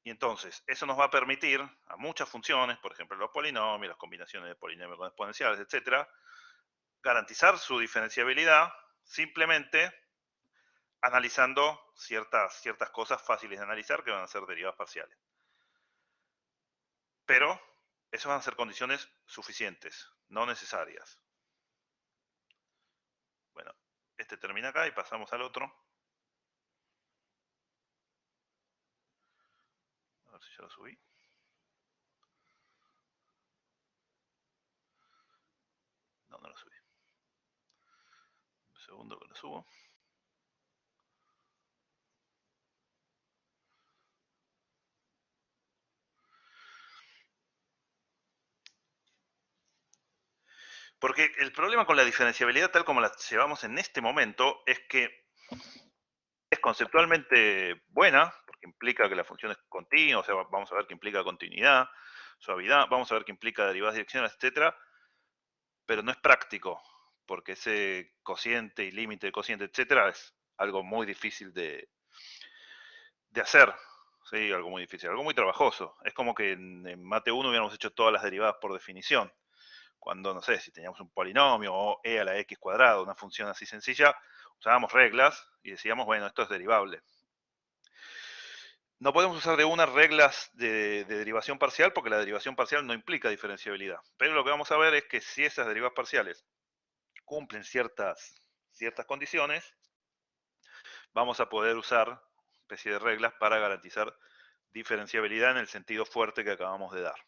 Y entonces, eso nos va a permitir a muchas funciones, por ejemplo los polinomios, las combinaciones de polinomios con exponenciales, etcétera, garantizar su diferenciabilidad simplemente analizando ciertas cosas fáciles de analizar que van a ser derivadas parciales. Pero esas van a ser condiciones suficientes, no necesarias. Bueno, este termina acá y pasamos al otro. A ver si ya lo subí. No, no lo subí. Un segundo que lo subo. Porque el problema con la diferenciabilidad tal como la llevamos en este momento es que es conceptualmente buena, porque implica que la función es continua, o sea, vamos a ver que implica continuidad, suavidad, vamos a ver que implica derivadas direccionales, etcétera, pero no es práctico, porque ese cociente y límite de cociente, etcétera, es algo muy difícil de hacer, ¿sí? Algo muy difícil, algo muy trabajoso. Es como que en Mate 1 hubiéramos hecho todas las derivadas por definición. Cuando, no sé, si teníamos un polinomio o e a la x cuadrado, una función así sencilla, usábamos reglas y decíamos, bueno, esto es derivable. No podemos usar de una reglas de derivación parcial porque la derivación parcial no implica diferenciabilidad. Pero lo que vamos a ver es que si esas derivadas parciales cumplen ciertas condiciones, vamos a poder usar una especie de reglas para garantizar diferenciabilidad en el sentido fuerte que acabamos de dar.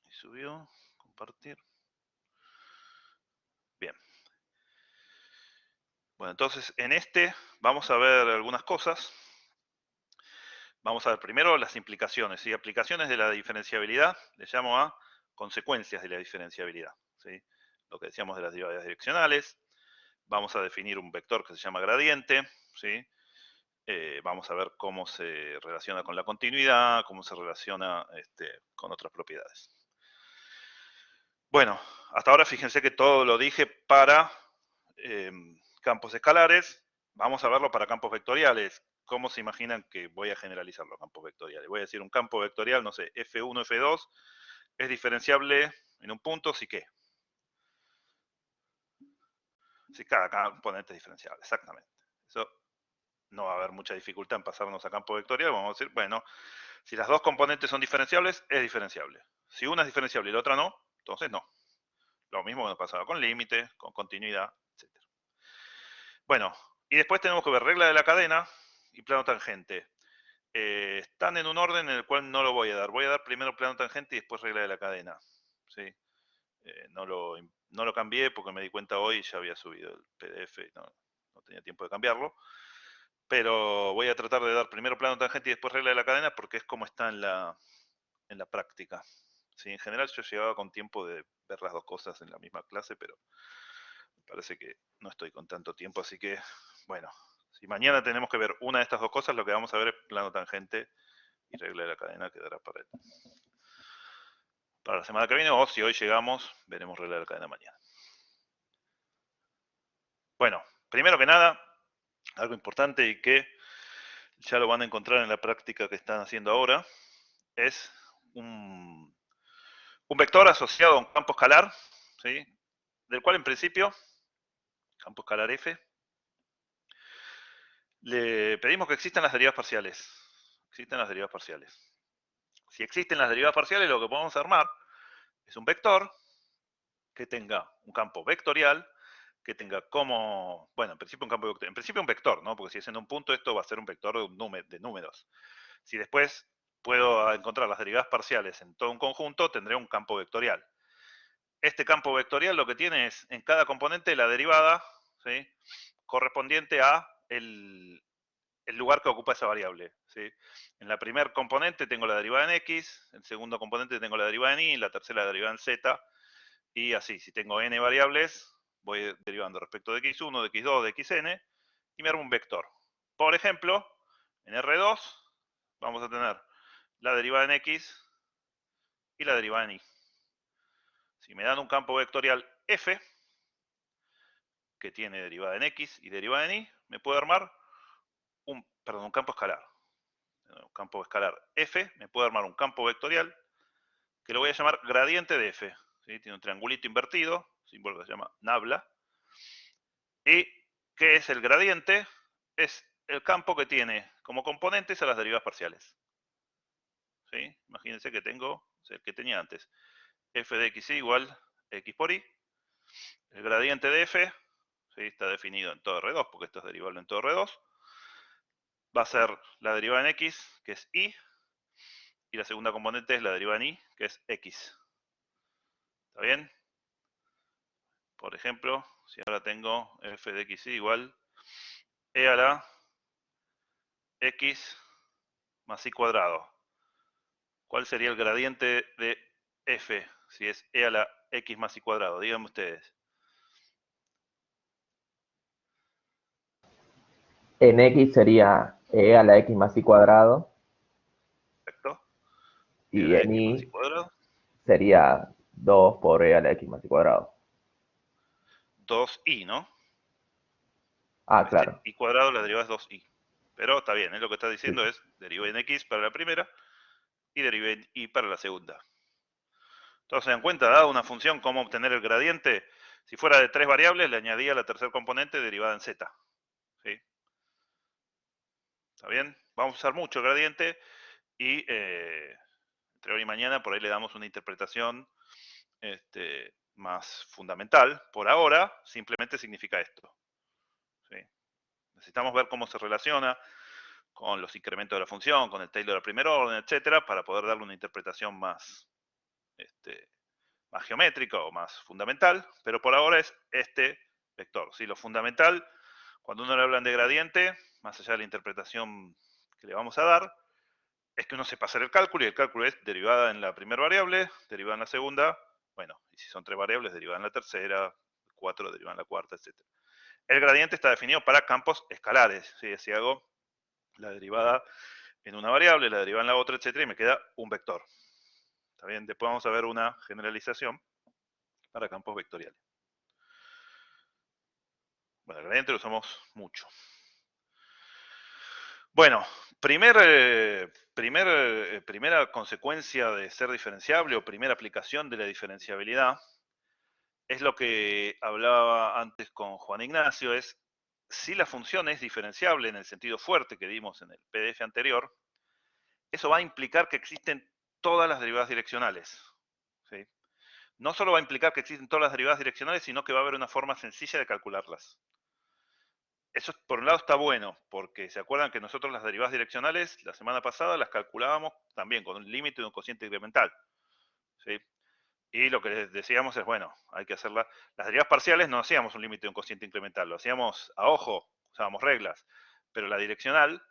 Y subió, compartir. Bien. Bueno, entonces en este vamos a ver algunas cosas. Vamos a ver primero las implicaciones. ¿Sí? Aplicaciones de la diferenciabilidad, le llamo a consecuencias de la diferenciabilidad. ¿Sí? Lo que decíamos de las derivadas direccionales. Vamos a definir un vector que se llama gradiente. ¿Sí? Vamos a ver cómo se relaciona con la continuidad, cómo se relaciona con otras propiedades. Bueno, hasta ahora fíjense que todo lo dije para campos escalares. Vamos a verlo para campos vectoriales. ¿Cómo se imaginan que voy a generalizar los campos vectoriales? Voy a decir un campo vectorial, no sé, F1, F2, es diferenciable en un punto, si qué. Si cada componente es diferenciable, exactamente. Eso no va a haber mucha dificultad en pasarnos a campo vectorial. Vamos a decir, bueno, si las dos componentes son diferenciables, es diferenciable. Si una es diferenciable y la otra no, entonces no. Lo mismo que nos pasaba con límite, con continuidad, etc. Bueno, y después tenemos que ver regla de la cadena y plano tangente. Están en un orden en el cual no lo voy a dar. Voy a dar primero plano tangente y después regla de la cadena. ¿Sí? No lo cambié porque me di cuenta hoy y ya había subido el PDF y no tenía tiempo de cambiarlo. Pero voy a tratar de dar primero plano tangente y después regla de la cadena porque es como está en la práctica. ¿Sí? En general yo llegaba con tiempo de ver las dos cosas en la misma clase, pero me parece que no estoy con tanto tiempo, así que, bueno, si mañana tenemos que ver una de estas dos cosas, lo que vamos a ver es plano tangente y regla de la cadena quedará para la semana que viene, o si hoy llegamos, veremos regla de la cadena mañana. Bueno, primero que nada, algo importante y que ya lo van a encontrar en la práctica que están haciendo ahora, es un vector asociado a un campo escalar, ¿sí? Del cual en principio, campo escalar F. Le pedimos que existan las derivadas parciales. Existen las derivadas parciales. Si existen las derivadas parciales, lo que podemos armar es un vector que tenga un campo vectorial, que tenga como, bueno, en principio un campo vectorial, en principio un vector, ¿no? Porque si es en un punto, esto va a ser un vector de números. Si después puedo encontrar las derivadas parciales en todo un conjunto, tendré un campo vectorial. Este campo vectorial lo que tiene es en cada componente la derivada, ¿sí?, correspondiente a el lugar que ocupa esa variable, ¿sí? En la primer componente tengo la derivada en x, en el segundo componente tengo la derivada en y, en la tercera la derivada en z, y así, si tengo n variables, voy derivando respecto de x1, de x2, de xn, y me armo un vector. Por ejemplo, en R2 vamos a tener la derivada en x y la derivada en y. Si me dan un campo vectorial f, que tiene derivada en x y derivada en y, me puedo armar un campo escalar. Un campo escalar f, me puedo armar un campo vectorial que lo voy a llamar gradiente de f. ¿Sí? Tiene un triangulito invertido, símbolo que se llama nabla. ¿Y qué es el gradiente? Es el campo que tiene como componentes a las derivadas parciales. ¿Sí? Imagínense que tengo, el que tenía antes, f de x igual x por y. El gradiente de f, ¿sí?, está definido en todo R2, porque esto es derivable en todo R2. Va a ser la derivada en x, que es y, y la segunda componente es la derivada en y, que es x. ¿Está bien? Por ejemplo, si ahora tengo f de x igual e a la x más y cuadrado. ¿Cuál sería el gradiente de f si es e a la x más y cuadrado? Díganme ustedes. En x sería e a la x más y cuadrado. ¿Correcto? E a Y la en x más y y cuadrado. sería 2 por e a la x más y cuadrado. 2y, ¿no? Ah, claro. Y cuadrado la derivada es 2y. Pero está bien, lo que está Sí. diciendo es derivé en x para la primera y derivé en y para la segunda. Entonces, se dan cuenta, dada una función, cómo obtener el gradiente. Si fuera de 3 variables, le añadía la tercer componente derivada en z. ¿Sí? ¿Está bien? Vamos a usar mucho el gradiente y entre hoy y mañana por ahí le damos una interpretación más fundamental. Por ahora, simplemente significa esto. ¿Sí? Necesitamos ver cómo se relaciona con los incrementos de la función, con el Taylor al primer orden, etcétera, para poder darle una interpretación más, más geométrica o más fundamental, pero por ahora es este vector. ¿Sí? Lo fundamental, cuando uno le hablan de gradiente, más allá de la interpretación que le vamos a dar, es que uno sepa hacer el cálculo, y el cálculo es derivada en la primera variable, derivada en la segunda, bueno, y si son 3 variables, derivada en la tercera, 4 derivada en la cuarta, etcétera. El gradiente está definido para campos escalares. ¿Sí? Si hago la derivada en una variable, la derivada en la otra, etcétera, y me queda un vector. ¿Está bien? Después vamos a ver una generalización para campos vectoriales. Bueno, el gradiente lo usamos mucho. Bueno, primera consecuencia de ser diferenciable o primera aplicación de la diferenciabilidad es lo que hablaba antes con Juan Ignacio, es si la función es diferenciable en el sentido fuerte que dimos en el PDF anterior, eso va a implicar que existen todas las derivadas direccionales. ¿Sí? No solo va a implicar que existen todas las derivadas direccionales, sino que va a haber una forma sencilla de calcularlas. Eso por un lado está bueno, porque se acuerdan que nosotros las derivadas direccionales la semana pasada las calculábamos también con un límite de un cociente incremental. ¿Sí? Y lo que les decíamos es, bueno, hay que hacerla. Las derivas parciales no hacíamos un límite de un cociente incremental, lo hacíamos a ojo, usábamos reglas. Pero la direccional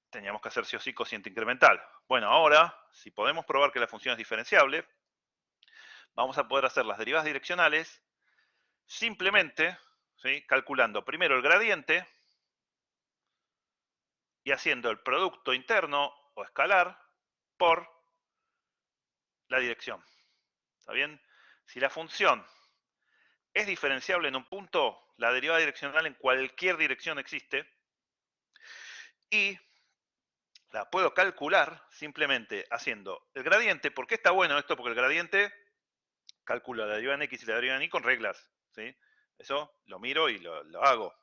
teníamos que hacer sí o sí cociente incremental. Bueno, ahora, si podemos probar que la función es diferenciable, vamos a poder hacer las derivas direccionales simplemente, ¿sí?, calculando primero el gradiente y haciendo el producto interno o escalar por la dirección. ¿Está bien? Si la función es diferenciable en un punto, la derivada direccional en cualquier dirección existe y la puedo calcular simplemente haciendo el gradiente. ¿Por qué está bueno esto? Porque el gradiente calcula la derivada en x y la derivada en y con reglas, ¿sí? Eso lo miro y lo hago.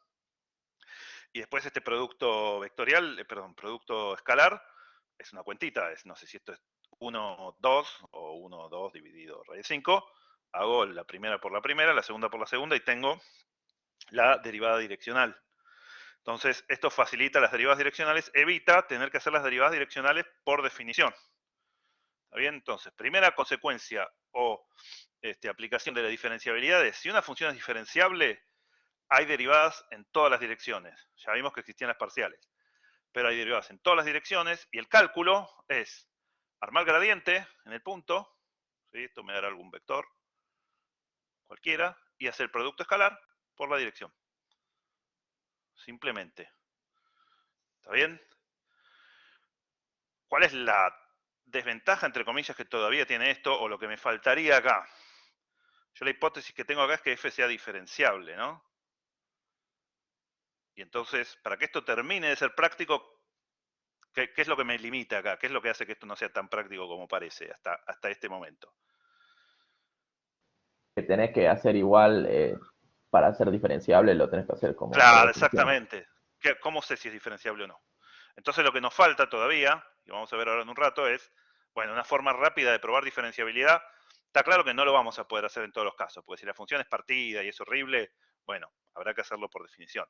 Y después este producto vectorial, producto escalar, es una cuentita, no sé si esto es 1, 2 o 1, 2 dividido raíz de 5. Hago la primera por la primera, la segunda por la segunda y tengo la derivada direccional. Entonces, esto facilita las derivadas direccionales, evita tener que hacer las derivadas direccionales por definición. ¿Está bien? Entonces, primera consecuencia o aplicación de la diferenciabilidad es, si una función es diferenciable, hay derivadas en todas las direcciones. Ya vimos que existían las parciales, pero hay derivadas en todas las direcciones y el cálculo es armar gradiente en el punto, ¿sí? Esto me dará algún vector cualquiera, y hacer el producto escalar por la dirección. Simplemente. ¿Está bien? ¿Cuál es la desventaja, entre comillas, que todavía tiene esto, o lo que me faltaría acá? Yo la hipótesis que tengo acá es que f sea diferenciable, ¿no? Y entonces, para que esto termine de ser práctico, ¿qué es lo que me limita acá? ¿Qué es lo que hace que esto no sea tan práctico como parece hasta este momento? Que tenés que hacer igual, para ser diferenciable, lo tenés que hacer como por Claro, definición. exactamente. ¿Cómo sé si es diferenciable o no? Entonces lo que nos falta todavía, y vamos a ver ahora en un rato, es, bueno, una forma rápida de probar diferenciabilidad. Está claro que no lo vamos a poder hacer en todos los casos, porque si la función es partida y es horrible, bueno, habrá que hacerlo por definición.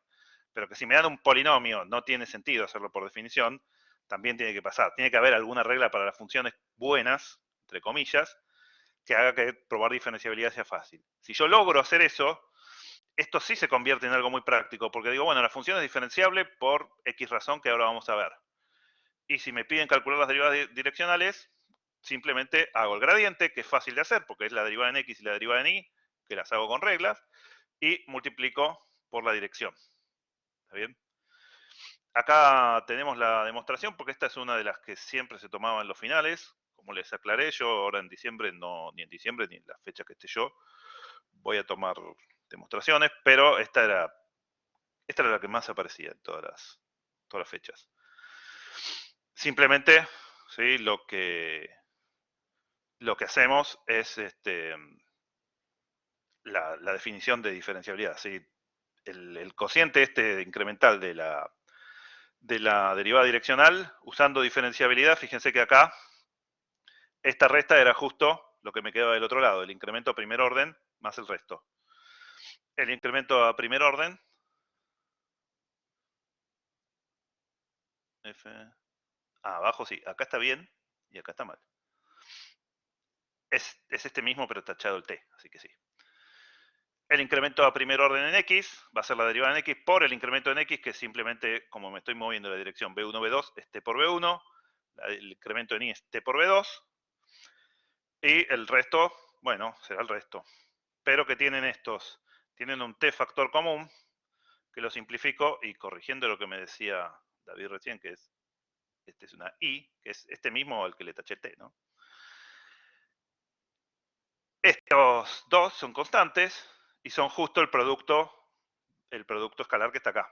Pero que si me dan un polinomio no tiene sentido hacerlo por definición, también tiene que pasar. Tiene que haber alguna regla para las funciones buenas, entre comillas, que haga que probar diferenciabilidad sea fácil. Si yo logro hacer eso, esto sí se convierte en algo muy práctico, porque digo, bueno, la función es diferenciable por X razón que ahora vamos a ver. Y si me piden calcular las derivadas direccionales, simplemente hago el gradiente, que es fácil de hacer, porque es la derivada en X y la derivada en Y, que las hago con reglas, y multiplico por la dirección. ¿Está bien? Acá tenemos la demostración, porque esta es una de las que siempre se tomaba en los finales. Como les aclaré, yo ahora en diciembre, ni en diciembre, ni en la fecha que esté yo, voy a tomar demostraciones, pero esta era la que más aparecía en todas las fechas. Simplemente, ¿sí? Lo que hacemos es la definición de diferenciabilidad. ¿Sí? El cociente incremental de la derivada direccional, usando diferenciabilidad, fíjense que acá, esta resta era justo lo que me quedaba del otro lado, el incremento a primer orden más el resto. El incremento a primer orden, abajo sí, acá está bien y acá está mal. Es este mismo, pero tachado el t, así que sí. El incremento a primer orden en x va a ser la derivada en x por el incremento en x, que simplemente, como me estoy moviendo en la dirección b1, b2, es t por b1. El incremento en y es t por b2. Y el resto, bueno, será el resto. Pero que tienen estos, tienen un t factor común, que lo simplifico y corrigiendo lo que me decía David recién, que es, este es una y, que es este mismo al que le taché t, ¿no? Estos dos son constantes y son justo el producto escalar que está acá.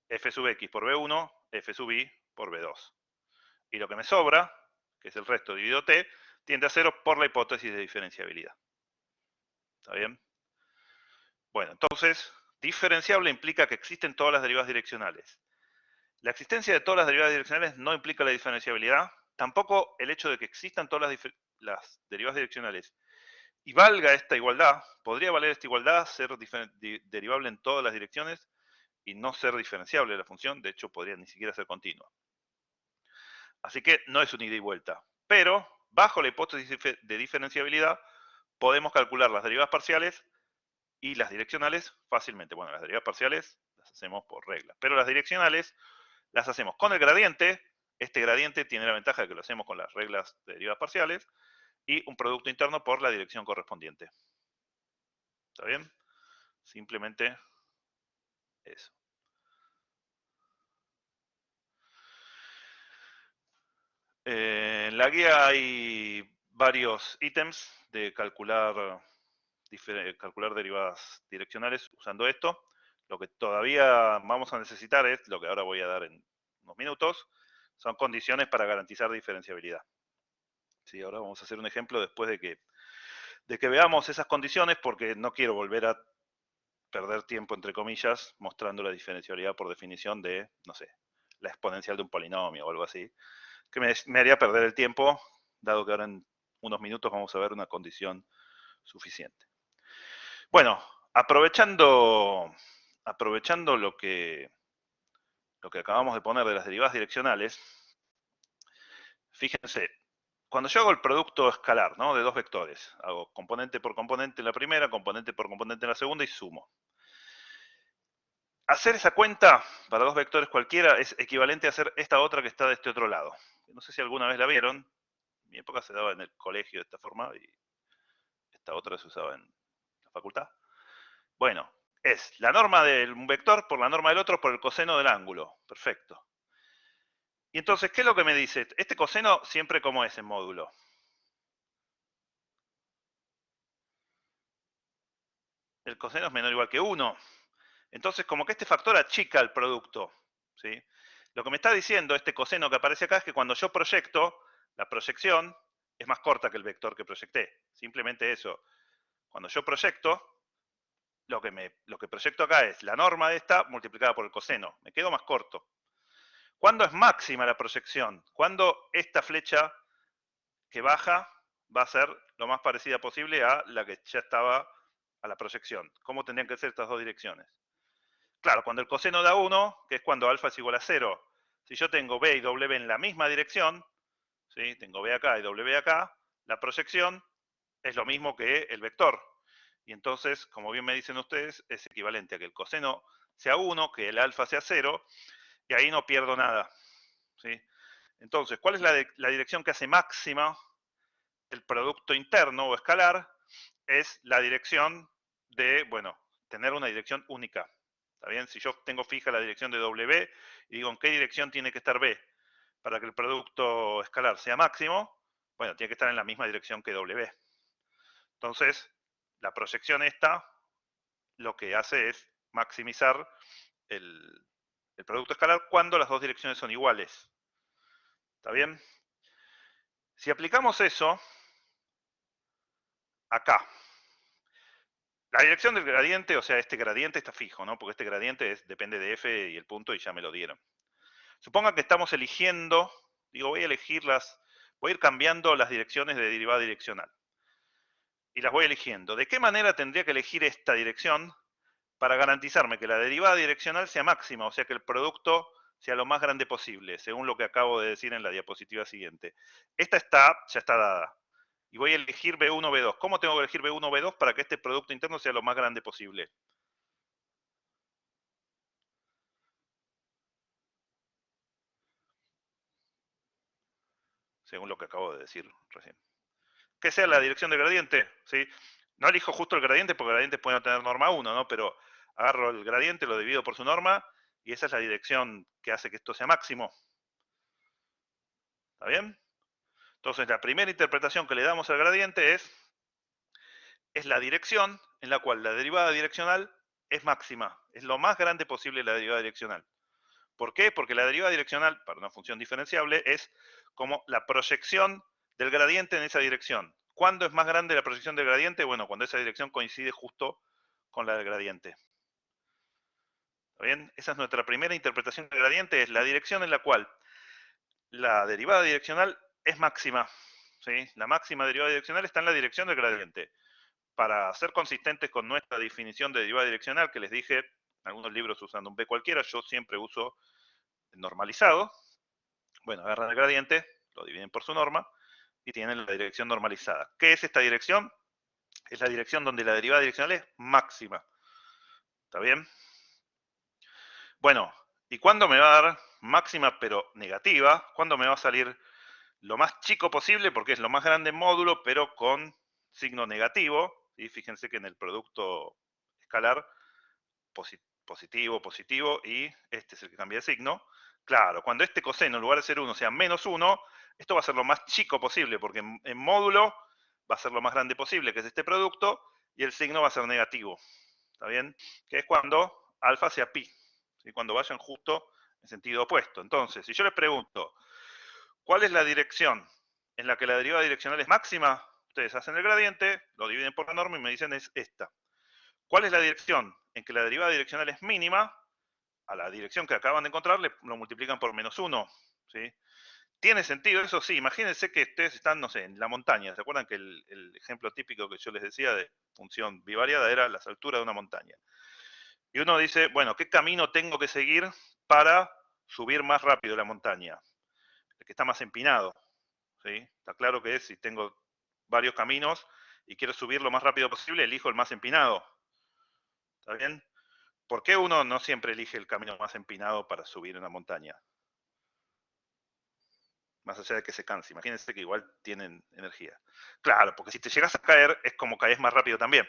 F sub x por b1, f sub y por b2. Y lo que me sobra, que es el resto dividido t, tiende a 0 por la hipótesis de diferenciabilidad. ¿Está bien? Bueno, entonces, diferenciable implica que existen todas las derivadas direccionales. La existencia de todas las derivadas direccionales no implica la diferenciabilidad, tampoco el hecho de que existan todas las derivadas direccionales y valga esta igualdad. Podría valer esta igualdad, ser derivable en todas las direcciones y no ser diferenciable la función, de hecho podría ni siquiera ser continua. Así que no es un ida y vuelta. Pero, bajo la hipótesis de diferenciabilidad, podemos calcular las derivadas parciales y las direccionales fácilmente. Bueno, las derivadas parciales las hacemos por regla, pero las direccionales las hacemos con el gradiente. Este gradiente tiene la ventaja de que lo hacemos con las reglas de derivadas parciales y un producto interno por la dirección correspondiente. ¿Está bien? Simplemente eso. En la guía hay varios ítems de calcular derivadas direccionales usando esto. Lo que todavía vamos a necesitar es, lo que ahora voy a dar en unos minutos, son condiciones para garantizar diferenciabilidad. Sí, ahora vamos a hacer un ejemplo después de que veamos esas condiciones, porque no quiero volver a perder tiempo, entre comillas, mostrando la diferencialidad por definición de, no sé, la exponencial de un polinomio o algo así, que me haría perder el tiempo, dado que ahora en unos minutos vamos a ver una condición suficiente. Bueno, aprovechando lo que acabamos de poner de las derivadas direccionales, fíjense, cuando yo hago el producto escalar, ¿no?, de dos vectores, hago componente por componente en la primera, componente por componente en la segunda y sumo. Hacer esa cuenta para dos vectores cualquiera es equivalente a hacer esta otra que está de este otro lado. No sé si alguna vez la vieron, en mi época se daba en el colegio de esta forma y esta otra se usaba en la facultad. Bueno, es la norma de un vector por la norma del otro por el coseno del ángulo. Perfecto. Y entonces, ¿qué es lo que me dice? Este coseno siempre como es en módulo. El coseno es menor o igual que 1. Entonces, como que este factor achica el producto, ¿sí? Lo que me está diciendo este coseno que aparece acá es que cuando yo proyecto, la proyección es más corta que el vector que proyecté. Simplemente eso. Cuando yo proyecto, lo que proyecto acá es la norma de esta multiplicada por el coseno. Me quedo más corto. ¿Cuándo es máxima la proyección? Cuando esta flecha que baja va a ser lo más parecida posible a la que ya estaba a la proyección. ¿Cómo tendrían que ser estas dos direcciones? Claro, cuando el coseno da 1, que es cuando alfa es igual a 0. Si yo tengo B y W en la misma dirección, ¿sí?, tengo B acá y W acá, la proyección es lo mismo que el vector. Y entonces, como bien me dicen ustedes, es equivalente a que el coseno sea 1, que el alfa sea 0, y ahí no pierdo nada, ¿sí? Entonces, ¿cuál es la dirección que hace máxima el producto interno o escalar? Es la dirección de, bueno, tener una dirección única. ¿Está bien? Si yo tengo fija la dirección de W y digo en qué dirección tiene que estar B para que el producto escalar sea máximo, bueno, tiene que estar en la misma dirección que W. Entonces, la proyección esta lo que hace es maximizar el producto escalar cuando las dos direcciones son iguales. ¿Está bien? Si aplicamos eso acá, la dirección del gradiente, o sea, este gradiente está fijo, ¿no? Porque este gradiente depende de f y el punto y ya me lo dieron. Suponga que estamos eligiendo, digo, voy a ir cambiando las direcciones de derivada direccional. Y las voy eligiendo. ¿De qué manera tendría que elegir esta dirección para garantizarme que la derivada direccional sea máxima? O sea, que el producto sea lo más grande posible, según lo que acabo de decir en la diapositiva siguiente. Esta ya está dada. Y voy a elegir B1, B2. ¿Cómo tengo que elegir B1, B2 para que este producto interno sea lo más grande posible? Según lo que acabo de decir recién. Que sea la dirección del gradiente, ¿sí? No elijo justo el gradiente porque el gradiente puede no tener norma 1, ¿no? Pero agarro el gradiente, lo divido por su norma y esa es la dirección que hace que esto sea máximo. ¿Está bien? Entonces, la primera interpretación que le damos al gradiente es la dirección en la cual la derivada direccional es máxima. Es lo más grande posible la derivada direccional. ¿Por qué? Porque la derivada direccional, para una función diferenciable, es como la proyección del gradiente en esa dirección. ¿Cuándo es más grande la proyección del gradiente? Bueno, cuando esa dirección coincide justo con la del gradiente. ¿Está bien? Esa es nuestra primera interpretación del gradiente, es la dirección en la cual la derivada direccional es máxima. ¿Sí? La máxima derivada direccional está en la dirección del gradiente. Para ser consistentes con nuestra definición de derivada direccional, que les dije, en algunos libros usando un P cualquiera, yo siempre uso normalizado. Bueno, agarran el gradiente, lo dividen por su norma y tienen la dirección normalizada. ¿Qué es esta dirección? Es la dirección donde la derivada direccional es máxima. ¿Está bien? Bueno, ¿y cuándo me va a dar máxima pero negativa? ¿Cuándo me va a salir lo más chico posible? Porque es lo más grande en módulo, pero con signo negativo. ¿Sí? Fíjense que en el producto escalar, positivo, positivo, y este es el que cambia de signo. Claro, cuando este coseno en lugar de ser 1 sea menos 1, esto va a ser lo más chico posible, porque en módulo va a ser lo más grande posible, que es este producto, y el signo va a ser negativo. ¿Está bien? Que es cuando alfa sea pi, ¿sí? Cuando vayan justo en sentido opuesto. Entonces, si yo les pregunto, ¿cuál es la dirección en la que la derivada direccional es máxima? Ustedes hacen el gradiente, lo dividen por la norma y me dicen es esta. ¿Cuál es la dirección? En que la derivada direccional es mínima, a la dirección que acaban de encontrar lo multiplican por -1, ¿sí? ¿Tiene sentido eso? Sí, imagínense que ustedes están, no sé, en la montaña. ¿Se acuerdan que el ejemplo típico que yo les decía de función bivariada era las alturas de una montaña? Y uno dice, bueno, ¿qué camino tengo que seguir para subir más rápido la montaña? El que está más empinado, ¿sí? Está claro que si tengo varios caminos y quiero subir lo más rápido posible, elijo el más empinado. ¿Está bien? ¿Por qué uno no siempre elige el camino más empinado para subir una montaña? Más allá de que se canse. Imagínense que igual tienen energía. Claro, porque si te llegas a caer, es como caes más rápido también.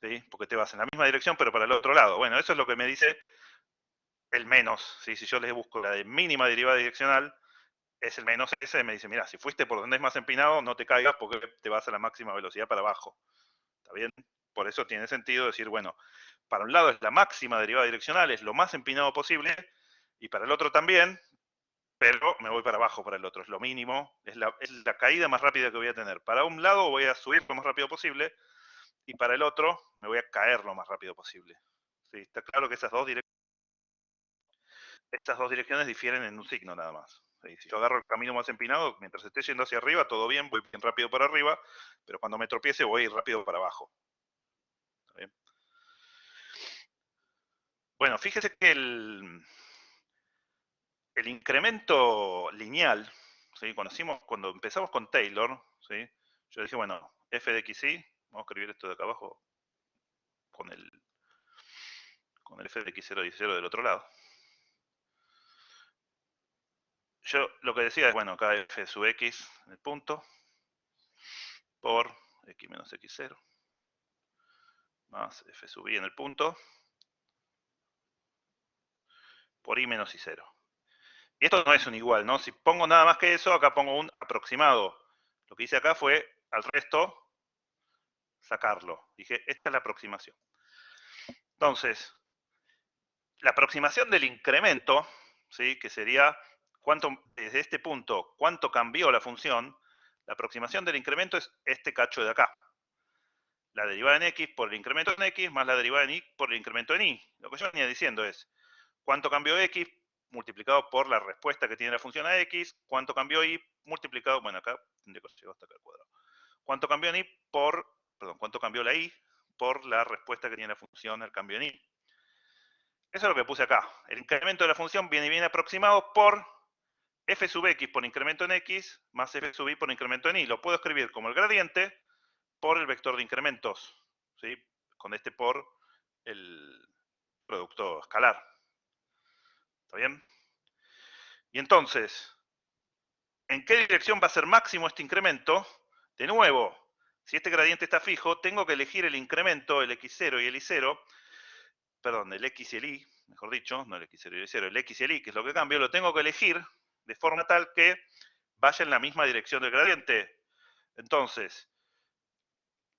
¿Sí? Porque te vas en la misma dirección, pero para el otro lado. Bueno, eso es lo que me dice el menos. ¿Sí? Si yo les busco la de mínima derivada direccional, es el menos ese. Me dice, mira, si fuiste por donde es más empinado, no te caigas porque te vas a la máxima velocidad para abajo. ¿Está bien? Por eso tiene sentido decir, bueno, para un lado es la máxima derivada direccional, es lo más empinado posible, y para el otro también, pero me voy para abajo para el otro, es lo mínimo, es la caída más rápida que voy a tener. Para un lado voy a subir lo más rápido posible, y para el otro me voy a caer lo más rápido posible. ¿Sí? Está claro que estas dos direcciones difieren en un signo nada más. ¿Sí? Si yo agarro el camino más empinado, mientras esté yendo hacia arriba, todo bien, voy bien rápido para arriba, pero cuando me tropiece voy rápido para abajo. ¿Está bien? Bueno, fíjese que el incremento lineal, ¿sí? Cuando empezamos con Taylor, ¿sí? Yo dije, bueno, f de xy, vamos a escribir esto de acá abajo con el f de x0 y 0 del otro lado. Yo lo que decía es, bueno, acá f sub x en el punto, por x menos x0, más f sub y en el punto, por y menos y0. Y esto no es un igual, ¿no? Si pongo nada más que eso, acá pongo un aproximado. Lo que hice acá fue, al resto, sacarlo. Dije, esta es la aproximación. Entonces, la aproximación del incremento, ¿sí? Que sería desde este punto, cuánto cambió la función, la aproximación del incremento es este cacho de acá. La derivada en x por el incremento en x más la derivada en y por el incremento en y. Lo que yo venía diciendo es, cuánto cambió x multiplicado por la respuesta que tiene la función a x, cuánto cambió y multiplicado, bueno, acá tendría que llegar hasta acá al cuadrado. Cuánto cambió en y cuánto cambió la y por la respuesta que tiene la función al cambio en y. Eso es lo que puse acá. El incremento de la función viene bien aproximado por f sub x por incremento en x más f sub y por incremento en y. Lo puedo escribir como el gradiente por el vector de incrementos, ¿sí? Con este por el producto escalar. ¿Está bien? Y entonces, ¿en qué dirección va a ser máximo este incremento? De nuevo, si este gradiente está fijo, tengo que elegir el incremento, el x0 y el y0, perdón, el x y el y, mejor dicho, no el x0 y el y0, el x y el y, que es lo que cambio, lo tengo que elegir de forma tal que vaya en la misma dirección del gradiente. Entonces,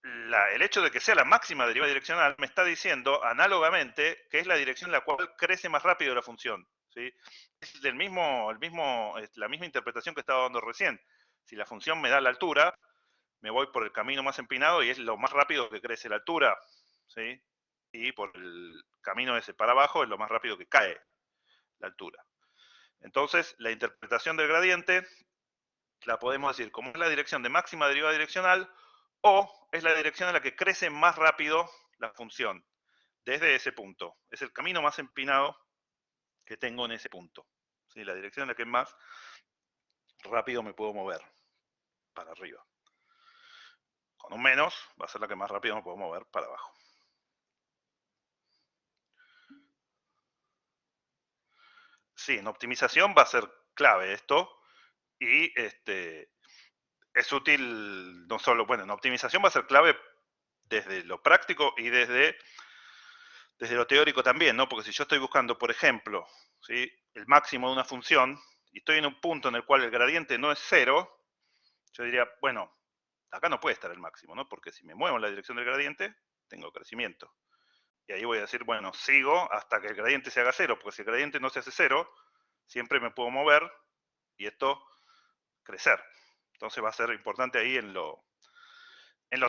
el hecho de que sea la máxima derivada direccional me está diciendo, análogamente, que es la dirección en la cual crece más rápido la función. ¿Sí? Es la misma interpretación que estaba dando recién. Si la función me da la altura, me voy por el camino más empinado y es lo más rápido que crece la altura. ¿Sí? Y por el camino ese para abajo es lo más rápido que cae la altura. Entonces, la interpretación del gradiente la podemos decir como es la dirección de máxima derivada direccional o es la dirección en la que crece más rápido la función desde ese punto. Es el camino más empinado que tengo en ese punto. ¿Sí? La dirección en la que más rápido me puedo mover para arriba. Con un menos va a ser la que más rápido me puedo mover para abajo. Sí, en optimización va a ser clave esto y es útil no solo, bueno, en optimización va a ser clave desde lo práctico y desde lo teórico también, ¿no? Porque si yo estoy buscando, por ejemplo, ¿sí? El máximo de una función y estoy en un punto en el cual el gradiente no es 0, yo diría, bueno, acá no puede estar el máximo, ¿no? Porque si me muevo en la dirección del gradiente, tengo crecimiento. Y ahí voy a decir, bueno, sigo hasta que el gradiente se haga 0, porque si el gradiente no se hace 0, siempre me puedo mover y esto crecer. Entonces va a ser importante ahí en lo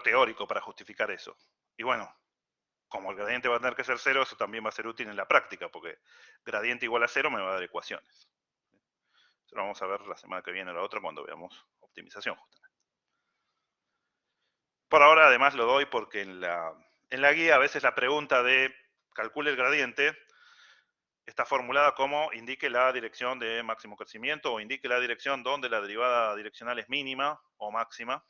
teórico para justificar eso. Y bueno, como el gradiente va a tener que ser 0, eso también va a ser útil en la práctica, porque gradiente igual a 0 me va a dar ecuaciones. Eso lo vamos a ver la semana que viene o la otra cuando veamos optimización, justamente. Por ahora, además, lo doy porque en la guía a veces la pregunta de calcule el gradiente está formulada como indique la dirección de máximo crecimiento o indique la dirección donde la derivada direccional es mínima o máxima.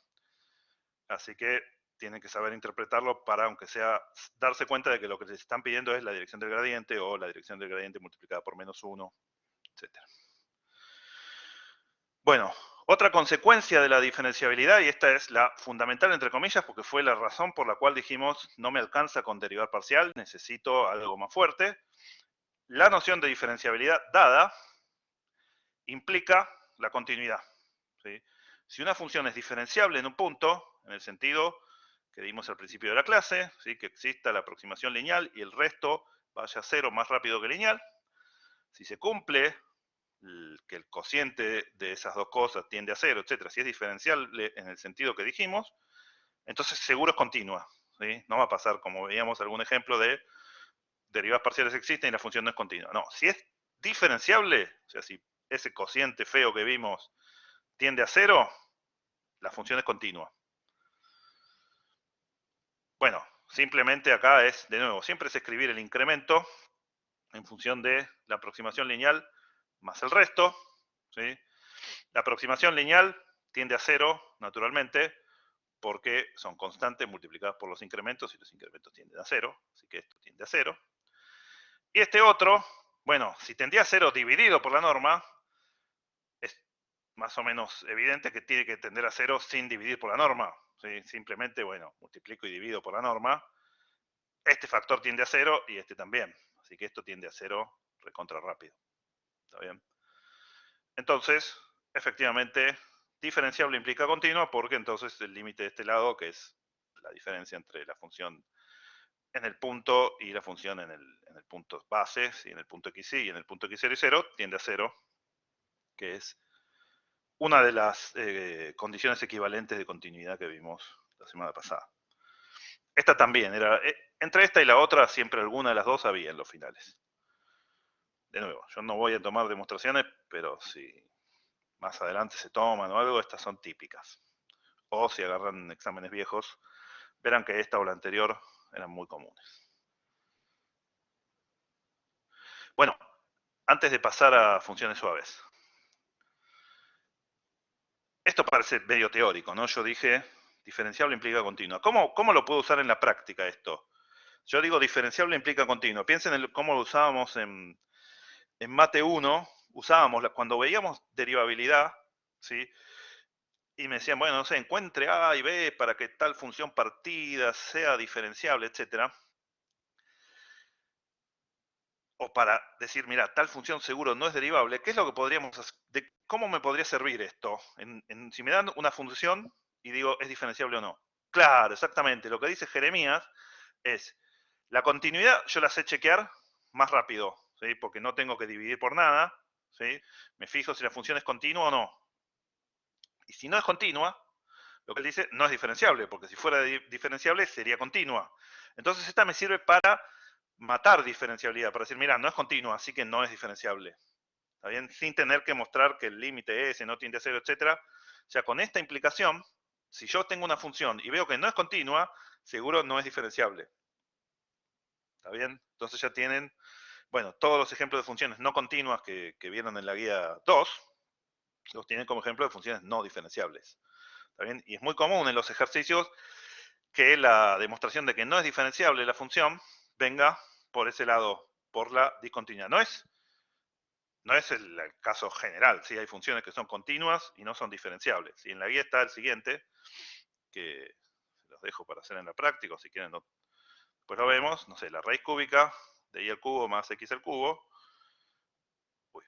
Así que tienen que saber interpretarlo para, aunque sea, darse cuenta de que lo que les están pidiendo es la dirección del gradiente o la dirección del gradiente multiplicada por -1, etc. Bueno, otra consecuencia de la diferenciabilidad, y esta es la fundamental entre comillas, porque fue la razón por la cual dijimos no me alcanza con derivar parcial, necesito algo más fuerte. La noción de diferenciabilidad dada implica la continuidad, ¿sí? Si una función es diferenciable en un punto, en el sentido que dimos al principio de la clase, ¿sí? Que exista la aproximación lineal y el resto vaya a 0 más rápido que lineal, si se cumple que el cociente de esas dos cosas tiende a 0, etc., si es diferenciable en el sentido que dijimos, entonces seguro es continua, ¿sí? No va a pasar como veíamos algún ejemplo de derivadas parciales existen y la función no es continua. No, si es diferenciable, o sea, si ese cociente feo que vimos tiende a 0, la función es continua. Bueno, simplemente acá es, de nuevo, siempre es escribir el incremento en función de la aproximación lineal más el resto, ¿sí? La aproximación lineal tiende a 0, naturalmente, porque son constantes multiplicadas por los incrementos y los incrementos tienden a 0, así que esto tiende a 0. Y este otro, bueno, si tendía a 0 dividido por la norma, es más o menos evidente que tiene que tender a 0 sin dividir por la norma, ¿sí? Simplemente, bueno, multiplico y divido por la norma. Este factor tiende a 0 y este también, así que esto tiende a 0 recontra rápido. ¿Está bien? Entonces, efectivamente, diferenciable implica continua porque entonces el límite de este lado, que es la diferencia entre la función en el punto y la función en el punto base, ¿sí? En el punto xy y en el punto x0 y 0, tiende a 0, que es una de las condiciones equivalentes de continuidad que vimos la semana pasada. Esta también era, entre esta y la otra, siempre alguna de las dos había en los finales. De nuevo, yo no voy a tomar demostraciones, pero si más adelante se toman o algo, estas son típicas. O si agarran exámenes viejos, verán que esta o la anterior eran muy comunes. Bueno, antes de pasar a funciones suaves. Esto parece medio teórico, ¿no? Yo dije, diferenciable implica continua. ¿Cómo lo puedo usar en la práctica esto? Yo digo diferenciable implica continua. Piensen en cómo lo usábamos en Mate 1, usábamos, cuando veíamos derivabilidad, ¿sí? Y me decían, bueno, no sé, encuentre A y B para que tal función partida sea diferenciable, etcétera. O para decir, mira, tal función seguro no es derivable, ¿qué es lo que podríamos hacer? ¿Cómo me podría servir esto? Si me dan una función y digo, ¿es diferenciable o no? Claro, exactamente. Lo que dice Jeremías es, la continuidad yo la sé chequear más rápido, ¿sí? Porque no tengo que dividir por nada, ¿sí? Me fijo si la función es continua o no. Y si no es continua, lo que él dice no es diferenciable, porque si fuera diferenciable sería continua. Entonces esta me sirve para matar diferenciabilidad, para decir, mira, no es continua, así que no es diferenciable. ¿Está bien? Sin tener que mostrar que el límite S no tiende a 0, etc. O sea, con esta implicación, si yo tengo una función y veo que no es continua, seguro no es diferenciable. ¿Está bien? Entonces ya tienen, bueno, todos los ejemplos de funciones no continuas que vieron en la guía 2, los tienen como ejemplo de funciones no diferenciables. ¿Está bien? Y es muy común en los ejercicios que la demostración de que no es diferenciable la función venga por ese lado, por la discontinuidad. No es el caso general, ¿sí? Hay funciones que son continuas y no son diferenciables. Y en la guía está el siguiente, que se los dejo para hacer en la práctica, o si quieren, pues lo vemos, no sé, la raíz cúbica de y al cubo más x al cubo. Uy,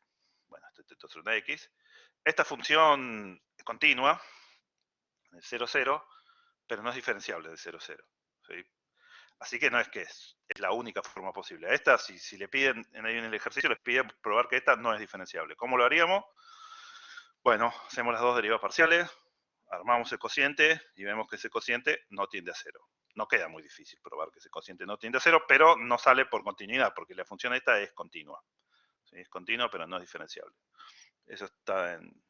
bueno, esto es una x. Esta función es continua, en el 0, 0, pero no es diferenciable del 0, 0. ¿Sí? Así que no es que es la única forma posible. A esta, si le piden en el ejercicio, les piden probar que esta no es diferenciable. ¿Cómo lo haríamos? Bueno, hacemos las dos derivadas parciales, armamos el cociente y vemos que ese cociente no tiende a 0. no queda muy difícil probar que ese cociente no tiende a cero, pero no sale por continuidad, porque la función esta es continua. ¿Sí? Es continua, pero no es diferenciable. Eso está en,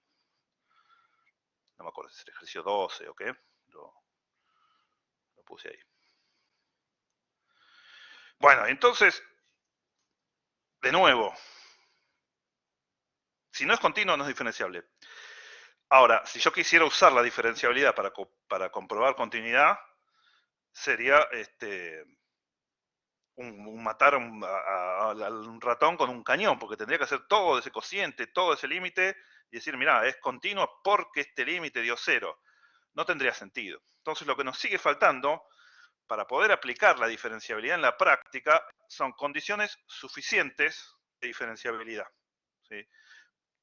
no me acuerdo si es el ejercicio 12 o qué, lo puse ahí. Bueno, entonces, de nuevo, si no es continuo, no es diferenciable. Ahora, si yo quisiera usar la diferenciabilidad para comprobar continuidad, sería matar a un ratón con un cañón, porque tendría que hacer todo ese cociente, todo ese límite, y decir, mira, es continuo porque este límite dio 0. No tendría sentido. Entonces, lo que nos sigue faltando para poder aplicar la diferenciabilidad en la práctica son condiciones suficientes de diferenciabilidad, ¿sí?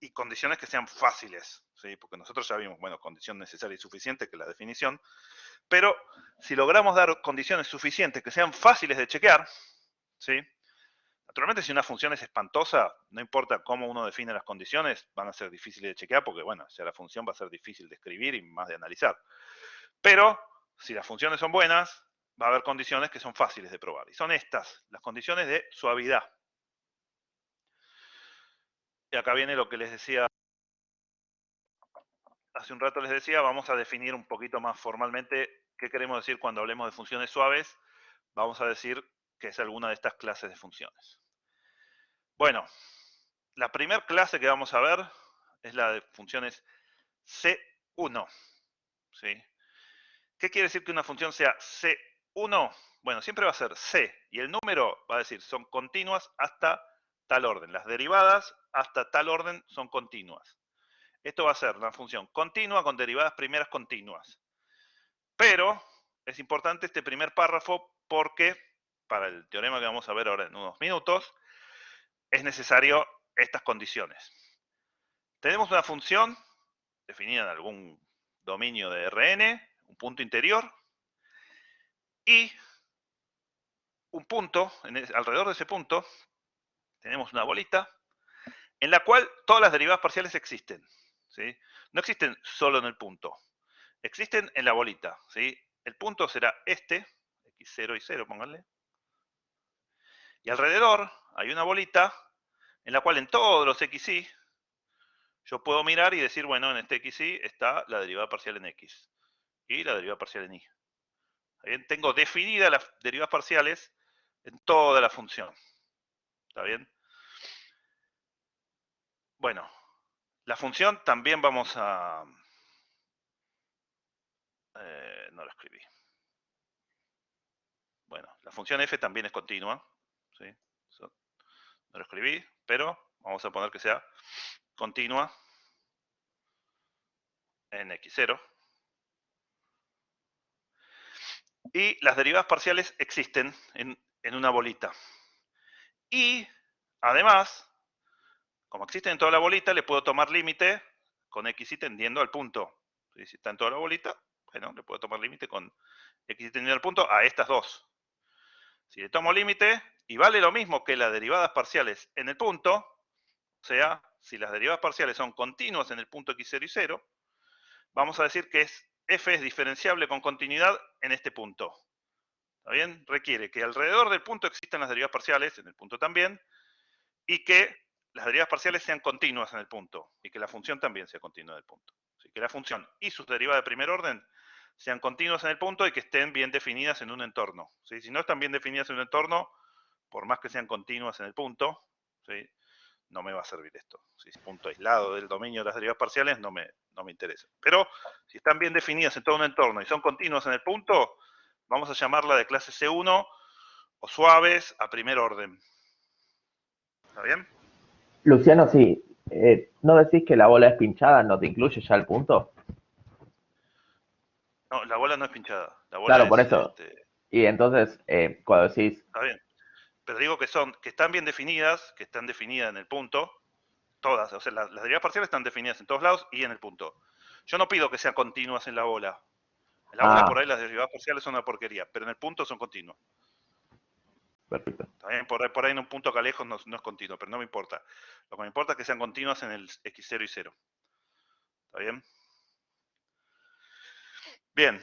Y condiciones que sean fáciles, ¿sí? Porque nosotros ya vimos, bueno, condición necesaria y suficiente, que es la definición, pero si logramos dar condiciones suficientes que sean fáciles de chequear, ¿sí? Naturalmente, si una función es espantosa, no importa cómo uno define las condiciones, van a ser difíciles de chequear porque, bueno, o sea, la función va a ser difícil de escribir y más de analizar. Pero, si las funciones son buenas, va a haber condiciones que son fáciles de probar. Y son estas, las condiciones de suavidad. Y acá viene lo que les decía, hace un rato les decía, vamos a definir un poquito más formalmente qué queremos decir cuando hablemos de funciones suaves. Vamos a decir que es alguna de estas clases de funciones. Bueno, la primera clase que vamos a ver es la de funciones C1. ¿Sí? ¿Qué quiere decir que una función sea C1? Bueno, siempre va a ser C, y el número va a decir son continuas hasta tal orden. Las derivadas hasta tal orden son continuas. Esto va a ser una función continua con derivadas primeras continuas. Pero es importante este primer párrafo porque, para el teorema que vamos a ver ahora en unos minutos, es necesario estas condiciones. Tenemos una función definida en algún dominio de Rn, un punto interior, y un punto, alrededor de ese punto, tenemos una bolita, en la cual todas las derivadas parciales existen. ¿Sí? No existen solo en el punto, existen en la bolita. ¿Sí? El punto será este, x0 y 0, pónganle. Y alrededor hay una bolita en la cual en todos los xy yo puedo mirar y decir, bueno, en este xy está la derivada parcial en x y la derivada parcial en y. ¿Bien? Tengo definidas las derivadas parciales en toda la función. ¿Está bien? Bueno, la función también vamos a... no lo escribí. Bueno, la función f también es continua. ¿Sí? Eso no lo escribí, pero vamos a poner que sea continua en x0. Y las derivadas parciales existen en una bolita. Y, además, como existen en toda la bolita, le puedo tomar límite con xy tendiendo al punto. Si está en toda la bolita, bueno, le puedo tomar límite con xy tendiendo al punto a estas dos. Si le tomo límite, y vale lo mismo que las derivadas parciales en el punto, o sea, si las derivadas parciales son continuas en el punto x0 y 0, vamos a decir que f es diferenciable con continuidad en este punto. ¿Está bien? Requiere que alrededor del punto existan las derivadas parciales, en el punto también, y que las derivadas parciales sean continuas en el punto, y que la función también sea continua en el punto. Así que la función y sus derivadas de primer orden sean continuas en el punto y que estén bien definidas en un entorno. ¿Sí? Si no están bien definidas en un entorno, por más que sean continuas en el punto, ¿sí? No me va a servir esto. Si es punto aislado del dominio de las derivadas parciales, no me interesa. Pero si están bien definidas en todo un entorno y son continuas en el punto, vamos a llamarla de clase C1 o suaves a primer orden. ¿Está bien? Luciano, sí. ¿No decís que la bola es pinchada? ¿No te incluye ya el punto? No, la bola no es pinchada. La bola Claro, por es... eso. Y entonces, cuando decís, está bien. Pero digo que están bien definidas, que están definidas en el punto, todas. O sea, las derivadas parciales están definidas en todos lados y en el punto. Yo no pido que sean continuas en la bola. En la bola por ahí las derivadas parciales son una porquería, pero en el punto son continuas. perfecto. También por ahí en un punto acá lejos no es continuo, pero no me importa. Lo que me importa es que sean continuas en el x0 y 0. ¿Está bien? Bien.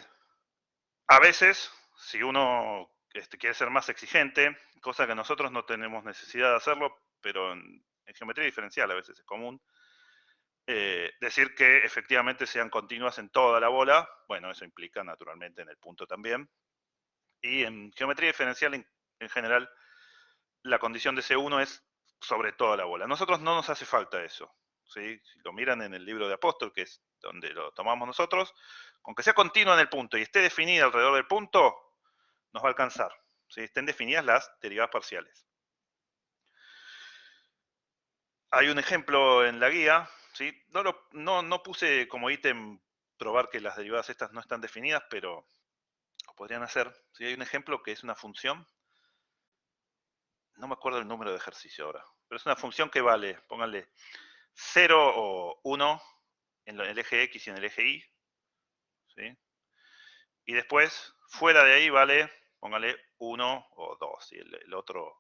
A veces si uno quiere ser más exigente, cosa que nosotros no tenemos necesidad de hacerlo, pero en geometría diferencial a veces es común, decir que efectivamente sean continuas en toda la bola. Bueno, eso implica naturalmente en el punto también. Y en geometría diferencial en general, la condición de C1 es sobre toda la bola. A nosotros no nos hace falta eso. ¿Sí? Si lo miran en el libro de Apóstol, que es donde lo tomamos nosotros, con que sea continua en el punto y esté definida alrededor del punto, nos va a alcanzar. ¿Sí? Estén definidas las derivadas parciales. Hay un ejemplo en la guía, ¿sí? No puse como ítem probar que las derivadas estas no están definidas, pero lo podrían hacer. ¿Sí? Hay un ejemplo que es una función, no me acuerdo el número de ejercicio ahora, pero es una función que vale, pónganle 0 o 1 en el eje X y en el eje Y, ¿sí? Y después, fuera de ahí vale, póngale 1 o 2, ¿sí? el otro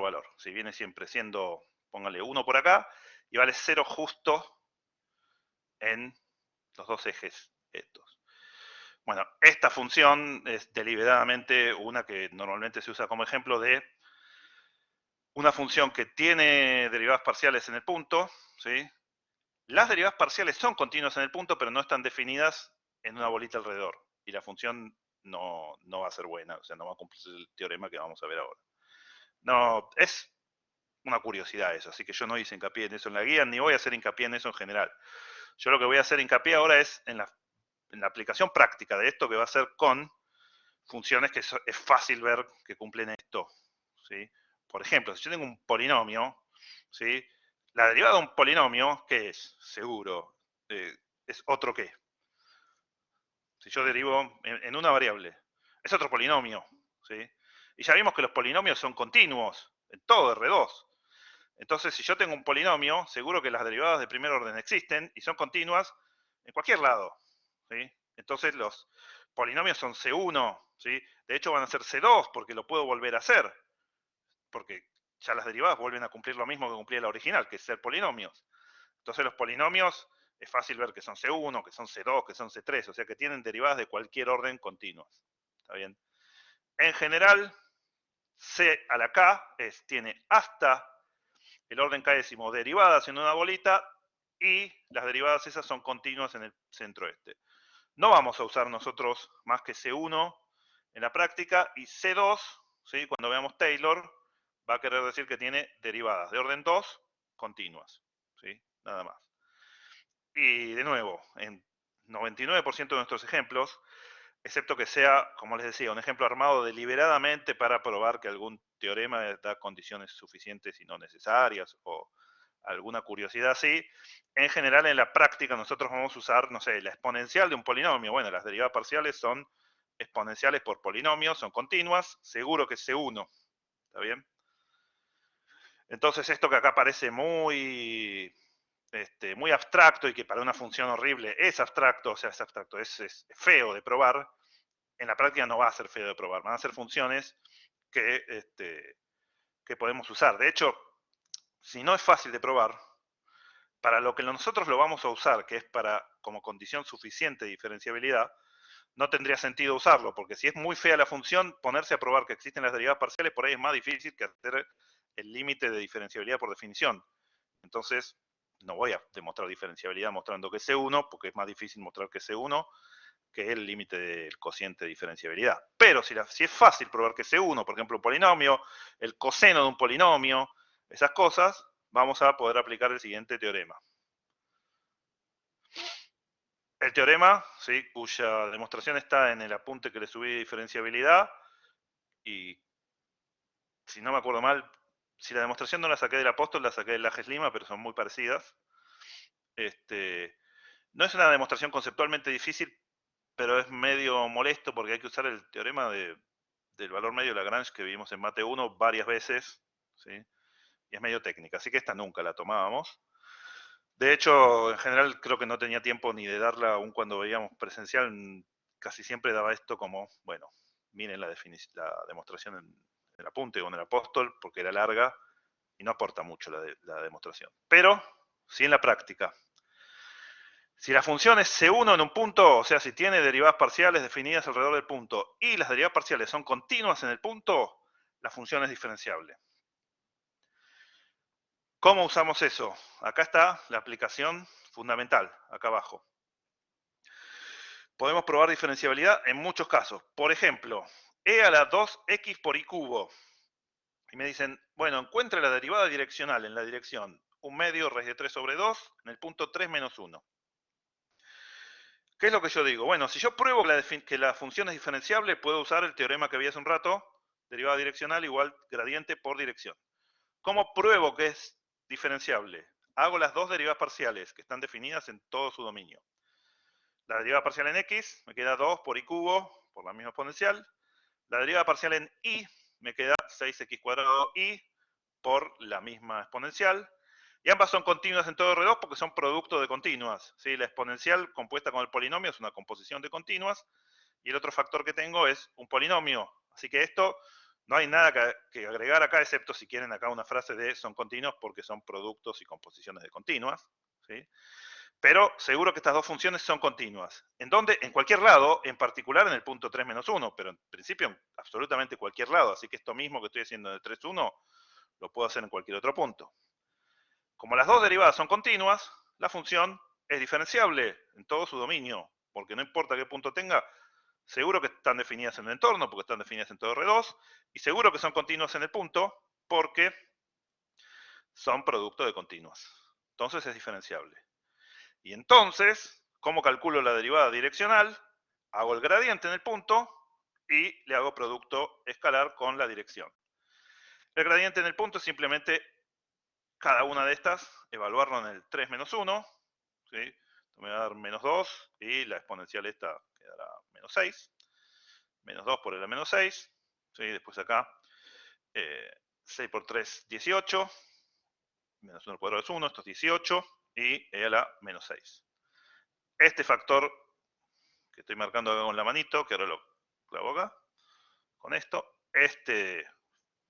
valor. Si viene siempre siendo, póngale 1 por acá, y vale 0 justo en los dos ejes estos. Bueno, esta función es deliberadamente una que normalmente se usa como ejemplo de una función que tiene derivadas parciales en el punto, ¿sí? Las derivadas parciales son continuas en el punto, pero no están definidas en una bolita alrededor. Y la función no va a ser buena, o sea, no va a cumplir el teorema que vamos a ver ahora. No, es una curiosidad eso, así que yo no hice hincapié en eso en la guía, ni voy a hacer hincapié en eso en general. Yo lo que voy a hacer hincapié ahora es en la aplicación práctica de esto, que va a ser con funciones que es fácil ver que cumplen esto, ¿sí? Por ejemplo, si yo tengo un polinomio, ¿sí? La derivada de un polinomio, ¿qué es? Seguro, es otro qué. Si yo derivo en una variable, es otro polinomio, ¿sí? Y ya vimos que los polinomios son continuos, en todo R2. Entonces, si yo tengo un polinomio, seguro que las derivadas de primer orden existen y son continuas en cualquier lado, ¿sí? Entonces, los polinomios son C1, ¿sí? De hecho, van a ser C2 porque lo puedo volver a hacer, porque ya las derivadas vuelven a cumplir lo mismo que cumplía la original, que es ser polinomios. Entonces, los polinomios es fácil ver que son C1, que son C2, que son C3, o sea que tienen derivadas de cualquier orden continuas. ¿Está bien? En general, C a la K tiene hasta el orden k-désimo derivadas en una bolita y las derivadas esas son continuas en el centro este. No vamos a usar nosotros más que C1 en la práctica y C2, ¿sí? Cuando veamos Taylor, va a querer decir que tiene derivadas de orden 2 continuas, ¿sí? Nada más. Y de nuevo, en 99% de nuestros ejemplos, excepto que sea, como les decía, un ejemplo armado deliberadamente para probar que algún teorema da condiciones suficientes y no necesarias, o alguna curiosidad así, en general en la práctica nosotros vamos a usar, no sé, la exponencial de un polinomio. Bueno, las derivadas parciales son exponenciales por polinomios, son continuas, seguro que es C1, ¿está bien? Entonces esto que acá parece muy abstracto y que para una función horrible es abstracto, o sea, es abstracto, es feo de probar, en la práctica no va a ser feo de probar, van a ser funciones que podemos usar. De hecho, si no es fácil de probar, para lo que nosotros lo vamos a usar, que es para como condición suficiente de diferenciabilidad, no tendría sentido usarlo, porque si es muy fea la función, ponerse a probar que existen las derivadas parciales por ahí es más difícil que hacer el límite de diferenciabilidad por definición. Entonces, no voy a demostrar diferenciabilidad mostrando que es C1, porque es más difícil mostrar que es C1 que el límite del cociente de diferenciabilidad. Pero si es fácil probar que es C1, por ejemplo, un polinomio, el coseno de un polinomio, esas cosas, vamos a poder aplicar el siguiente teorema. El teorema, ¿sí? Cuya demostración está en el apunte que le subí de diferenciabilidad, y si no me acuerdo mal, si la demostración no la saqué del Apóstol, la saqué del Lajes Lima, pero son muy parecidas. No es una demostración conceptualmente difícil, pero es medio molesto porque hay que usar el teorema del valor medio de Lagrange que vimos en Mate 1 varias veces, ¿sí? Y es medio técnica, así que esta nunca la tomábamos. De hecho, en general creo que no tenía tiempo ni de darla aún cuando veíamos presencial, casi siempre daba esto como, bueno, miren la demostración en el apunte o en el Apóstol, porque era larga y no aporta mucho la demostración. Pero, sí en la práctica. Si la función es C1 en un punto, o sea, si tiene derivadas parciales definidas alrededor del punto y las derivadas parciales son continuas en el punto, la función es diferenciable. ¿Cómo usamos eso? Acá está la aplicación fundamental, acá abajo. Podemos probar diferenciabilidad en muchos casos. Por ejemplo, e a la 2x por y cubo. Y me dicen, bueno, encuentre la derivada direccional en la dirección 1 medio raíz de 3 sobre 2 en el punto 3 menos 1. ¿Qué es lo que yo digo? Bueno, si yo pruebo que la función es diferenciable, puedo usar el teorema que vi hace un rato, derivada direccional igual gradiente por dirección. ¿Cómo pruebo que es diferenciable? Hago las dos derivadas parciales que están definidas en todo su dominio. La derivada parcial en x me queda 2 por y cubo, por la misma exponencial. La derivada parcial en y me queda 6x cuadrado y por la misma exponencial. Y ambas son continuas en todo R2 porque son producto de continuas. ¿Sí? La exponencial compuesta con el polinomio es una composición de continuas. Y el otro factor que tengo es un polinomio. Así que esto no hay nada que agregar acá, excepto si quieren acá una frase de son continuos porque son productos y composiciones de continuas. ¿Sí? Pero seguro que estas dos funciones son continuas. ¿En dónde? En cualquier lado, en particular en el punto 3 menos 1, pero en principio en absolutamente cualquier lado. Así que esto mismo que estoy haciendo en el 3, 1, lo puedo hacer en cualquier otro punto. Como las dos derivadas son continuas, la función es diferenciable en todo su dominio, porque no importa qué punto tenga, seguro que están definidas en el entorno, porque están definidas en todo R2, y seguro que son continuas en el punto, porque son producto de continuas. Entonces es diferenciable. Y entonces, ¿cómo calculo la derivada direccional? Hago el gradiente en el punto y le hago producto escalar con la dirección. El gradiente en el punto es simplemente cada una de estas, evaluarlo en el 3 menos 1, ¿sí? Me va a dar menos 2 y la exponencial esta quedará menos 6. Menos 2 por el a menos 6. ¿Sí? Después acá, 6 por 3, 18. Menos 1 al cuadrado es 1, esto es 18. Y e a la menos 6. Este factor que estoy marcando acá con la manito, que ahora lo clavo acá, con esto, este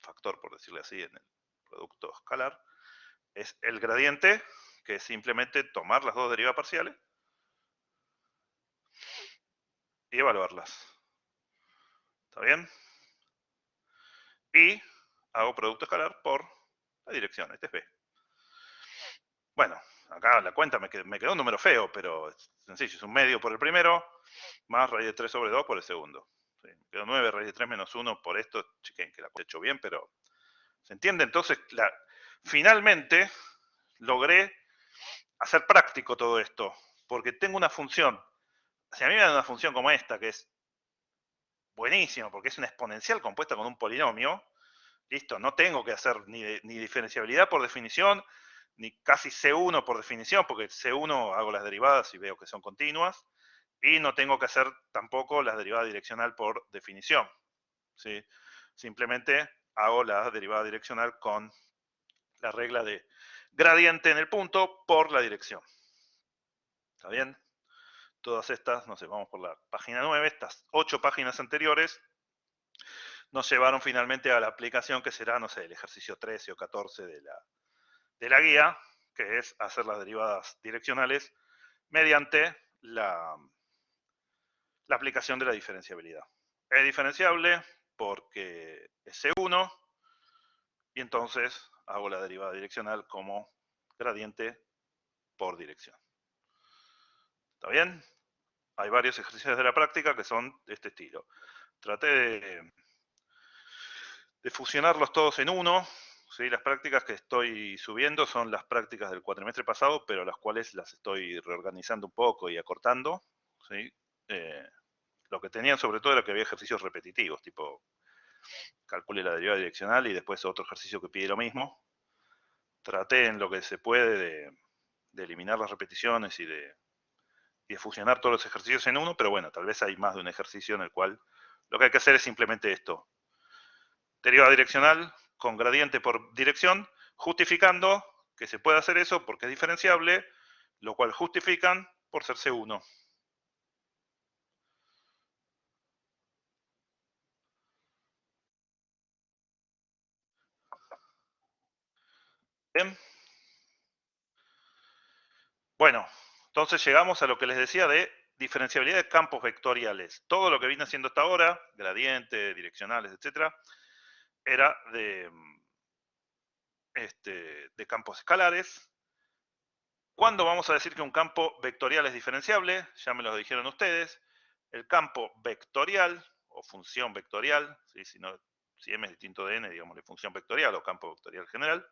factor, por decirle así, en el producto escalar, es el gradiente, que es simplemente tomar las dos derivadas parciales y evaluarlas. ¿Está bien? Y hago producto escalar por la dirección, este es B. Bueno, acá la cuenta me quedó un número feo, pero es sencillo, es un medio por el primero, más raíz de 3 sobre 2 por el segundo. ¿Sí? Me quedó 9 raíz de 3 menos 1 por esto, chequen que la he hecho bien, pero ¿se entiende? Entonces, finalmente logré hacer práctico todo esto, porque tengo una función. Si a mí me dan una función como esta, que es buenísimo, porque es una exponencial compuesta con un polinomio, listo, no tengo que hacer ni diferenciabilidad por definición, ni casi C1 por definición, porque C1 hago las derivadas y veo que son continuas, y no tengo que hacer tampoco la derivada direccional por definición. ¿Sí? Simplemente hago la derivada direccional con la regla de gradiente en el punto por la dirección. ¿Está bien? Todas estas, no sé, vamos por la página 9, estas 8 páginas anteriores nos llevaron finalmente a la aplicación que será, no sé, el ejercicio 13 o 14 de la guía, que es hacer las derivadas direccionales mediante la aplicación de la diferenciabilidad. Es diferenciable porque es C1 y entonces hago la derivada direccional como gradiente por dirección. ¿Está bien? Hay varios ejercicios de la práctica que son de este estilo. Traté de fusionarlos todos en uno. ¿Sí? Las prácticas que estoy subiendo son las prácticas del cuatrimestre pasado, pero las cuales las estoy reorganizando un poco y acortando. ¿Sí? Lo que tenían sobre todo era que había ejercicios repetitivos, tipo calcule la derivada direccional y después otro ejercicio que pide lo mismo. Traté en lo que se puede de eliminar las repeticiones y de fusionar todos los ejercicios en uno, pero bueno, tal vez hay más de un ejercicio en el cual lo que hay que hacer es simplemente esto. Derivada direccional con gradiente por dirección, justificando que se puede hacer eso porque es diferenciable, lo cual justifican por ser C1. Bien. Bueno, Entonces llegamos a lo que les decía de diferenciabilidad de campos vectoriales. Todo lo que vine haciendo hasta ahora, gradientes, direccionales, etcétera, era de campos escalares. ¿Cuándo vamos a decir que un campo vectorial es diferenciable? Ya me lo dijeron ustedes. El campo vectorial o función vectorial, ¿sí? Si M es distinto de N, digamos, función vectorial o campo vectorial general.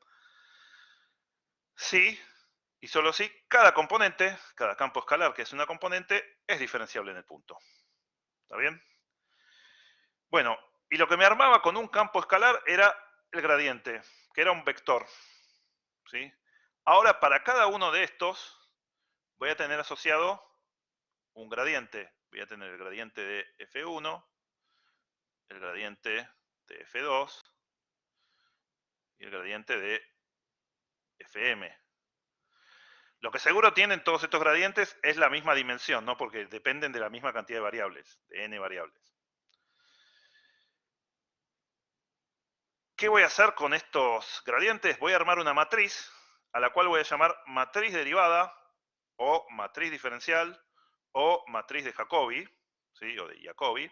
Sí, y solo si cada componente, cada campo escalar que es una componente, es diferenciable en el punto. ¿Está bien? Bueno, y lo que me armaba con un campo escalar era el gradiente, que era un vector. ¿Sí? Ahora, para cada uno de estos, voy a tener asociado un gradiente. Voy a tener el gradiente de F1, el gradiente de F2 y el gradiente de Fm. Lo que seguro tienen todos estos gradientes es la misma dimensión, ¿no? Porque dependen de la misma cantidad de variables, de n variables. ¿Qué voy a hacer con estos gradientes? Voy a armar una matriz, a la cual voy a llamar matriz derivada, o matriz diferencial, o matriz de Jacobi, ¿sí? O de Jacobi,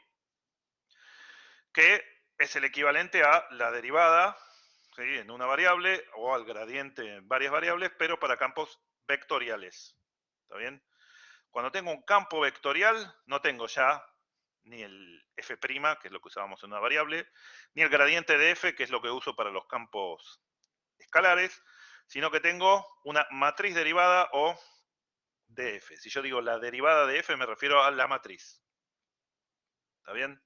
que es el equivalente a la derivada, ¿sí? En una variable, o al gradiente en varias variables, pero para campos vectoriales. ¿Está bien? Cuando tengo un campo vectorial, no tengo ya ni el f', que es lo que usábamos en una variable, ni el gradiente de f, que es lo que uso para los campos escalares, sino que tengo una matriz derivada o de f. Si yo digo la derivada de f, me refiero a la matriz. ¿Está bien?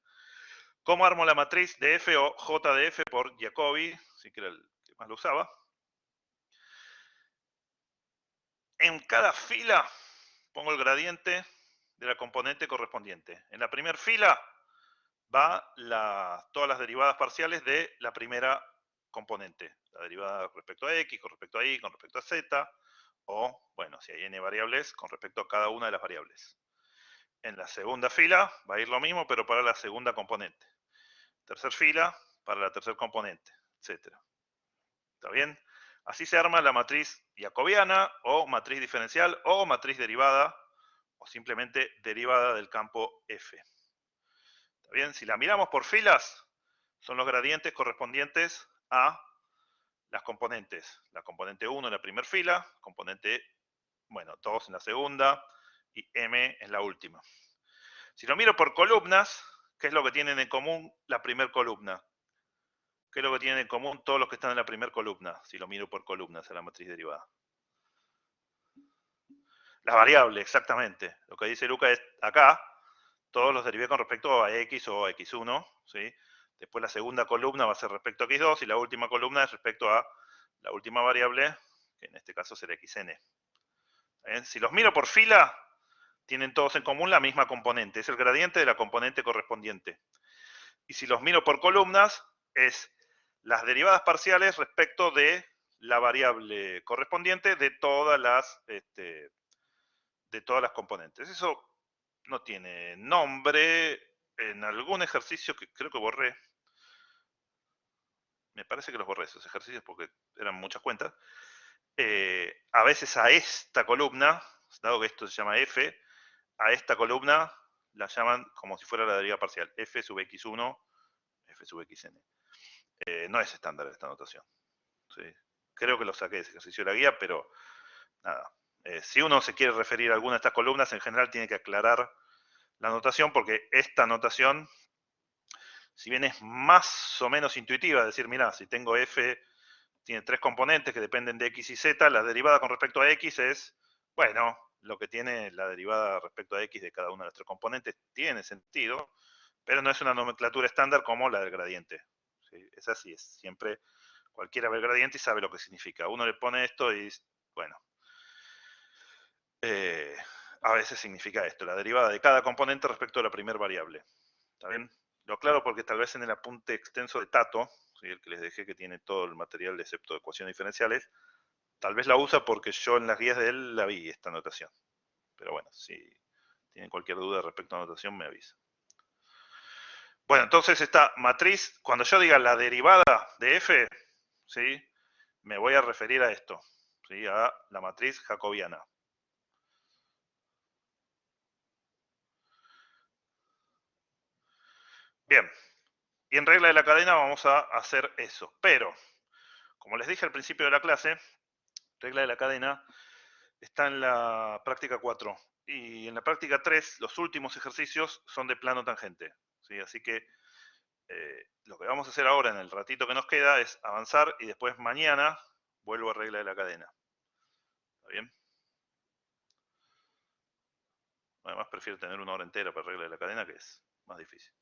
¿Cómo armo la matriz de f o j de f por Jacobi? Sí que era el que más lo usaba. En cada fila pongo el gradiente de la componente correspondiente. En la primera fila va todas las derivadas parciales de la primera componente. La derivada respecto a x, con respecto a y, con respecto a z, o, bueno, si hay n variables, con respecto a cada una de las variables. En la segunda fila va a ir lo mismo, pero para la segunda componente. Tercer fila, para la tercer componente, etc. ¿Está bien? Así se arma la matriz jacobiana, o matriz diferencial, o matriz derivada, o simplemente derivada del campo f. ¿Está bien? Si la miramos por filas, son los gradientes correspondientes a las componentes. La componente 1 en la primera fila, componente, bueno, 2 en la segunda, y m en la última. Si lo miro por columnas, ¿qué es lo que tienen en común la primera columna? ¿Qué es lo que tienen en común todos los que están en la primera columna? Si lo miro por columnas a la matriz derivada. La variable, exactamente. Lo que dice Luca es acá, todos los derivé con respecto a x o a x1, ¿sí? Después la segunda columna va a ser respecto a x2 y la última columna es respecto a la última variable, que en este caso será xn. Si los miro por fila, tienen todos en común la misma componente, es el gradiente de la componente correspondiente. Y si los miro por columnas, es las derivadas parciales respecto de la variable correspondiente de todas las componentes. Eso no tiene nombre. En algún ejercicio que creo que borré, me parece que los borré esos ejercicios porque eran muchas cuentas, a veces a esta columna, dado que esto se llama f, a esta columna la llaman como si fuera la derivada parcial, f sub x1, f sub xn. No es estándar esta notación. ¿Sí? Creo que lo saqué de ese ejercicio de la guía, pero nada. Si uno se quiere referir a alguna de estas columnas, en general tiene que aclarar la notación, porque esta notación, si bien es más o menos intuitiva, es decir, mira, si tengo f, tiene tres componentes que dependen de x y z, la derivada con respecto a x es, bueno, lo que tiene la derivada respecto a x de cada una de las tres componentes tiene sentido, pero no es una nomenclatura estándar como la del gradiente. ¿Sí? Es así, es siempre cualquiera ve el gradiente y sabe lo que significa. Uno le pone esto y, bueno, a veces significa esto, la derivada de cada componente respecto a la primera variable. ¿Está bien? Lo aclaro porque tal vez en el apunte extenso de Tato, ¿sí? El que les dejé que tiene todo el material excepto ecuaciones diferenciales, tal vez la usa porque yo en las guías de él la vi esta notación. Pero bueno, si tienen cualquier duda respecto a la notación, me avisa. Bueno, entonces esta matriz, cuando yo diga la derivada de f, ¿sí? Me voy a referir a esto, ¿sí? A la matriz jacobiana. Bien. Y en regla de la cadena vamos a hacer eso. Pero, como les dije al principio de la clase, regla de la cadena está en la práctica 4. Y en la práctica 3, los últimos ejercicios son de plano tangente. ¿Sí? Así que lo que vamos a hacer ahora en el ratito que nos queda es avanzar y después mañana vuelvo a regla de la cadena. ¿Está bien? Además prefiero tener una hora entera para regla de la cadena, que es más difícil.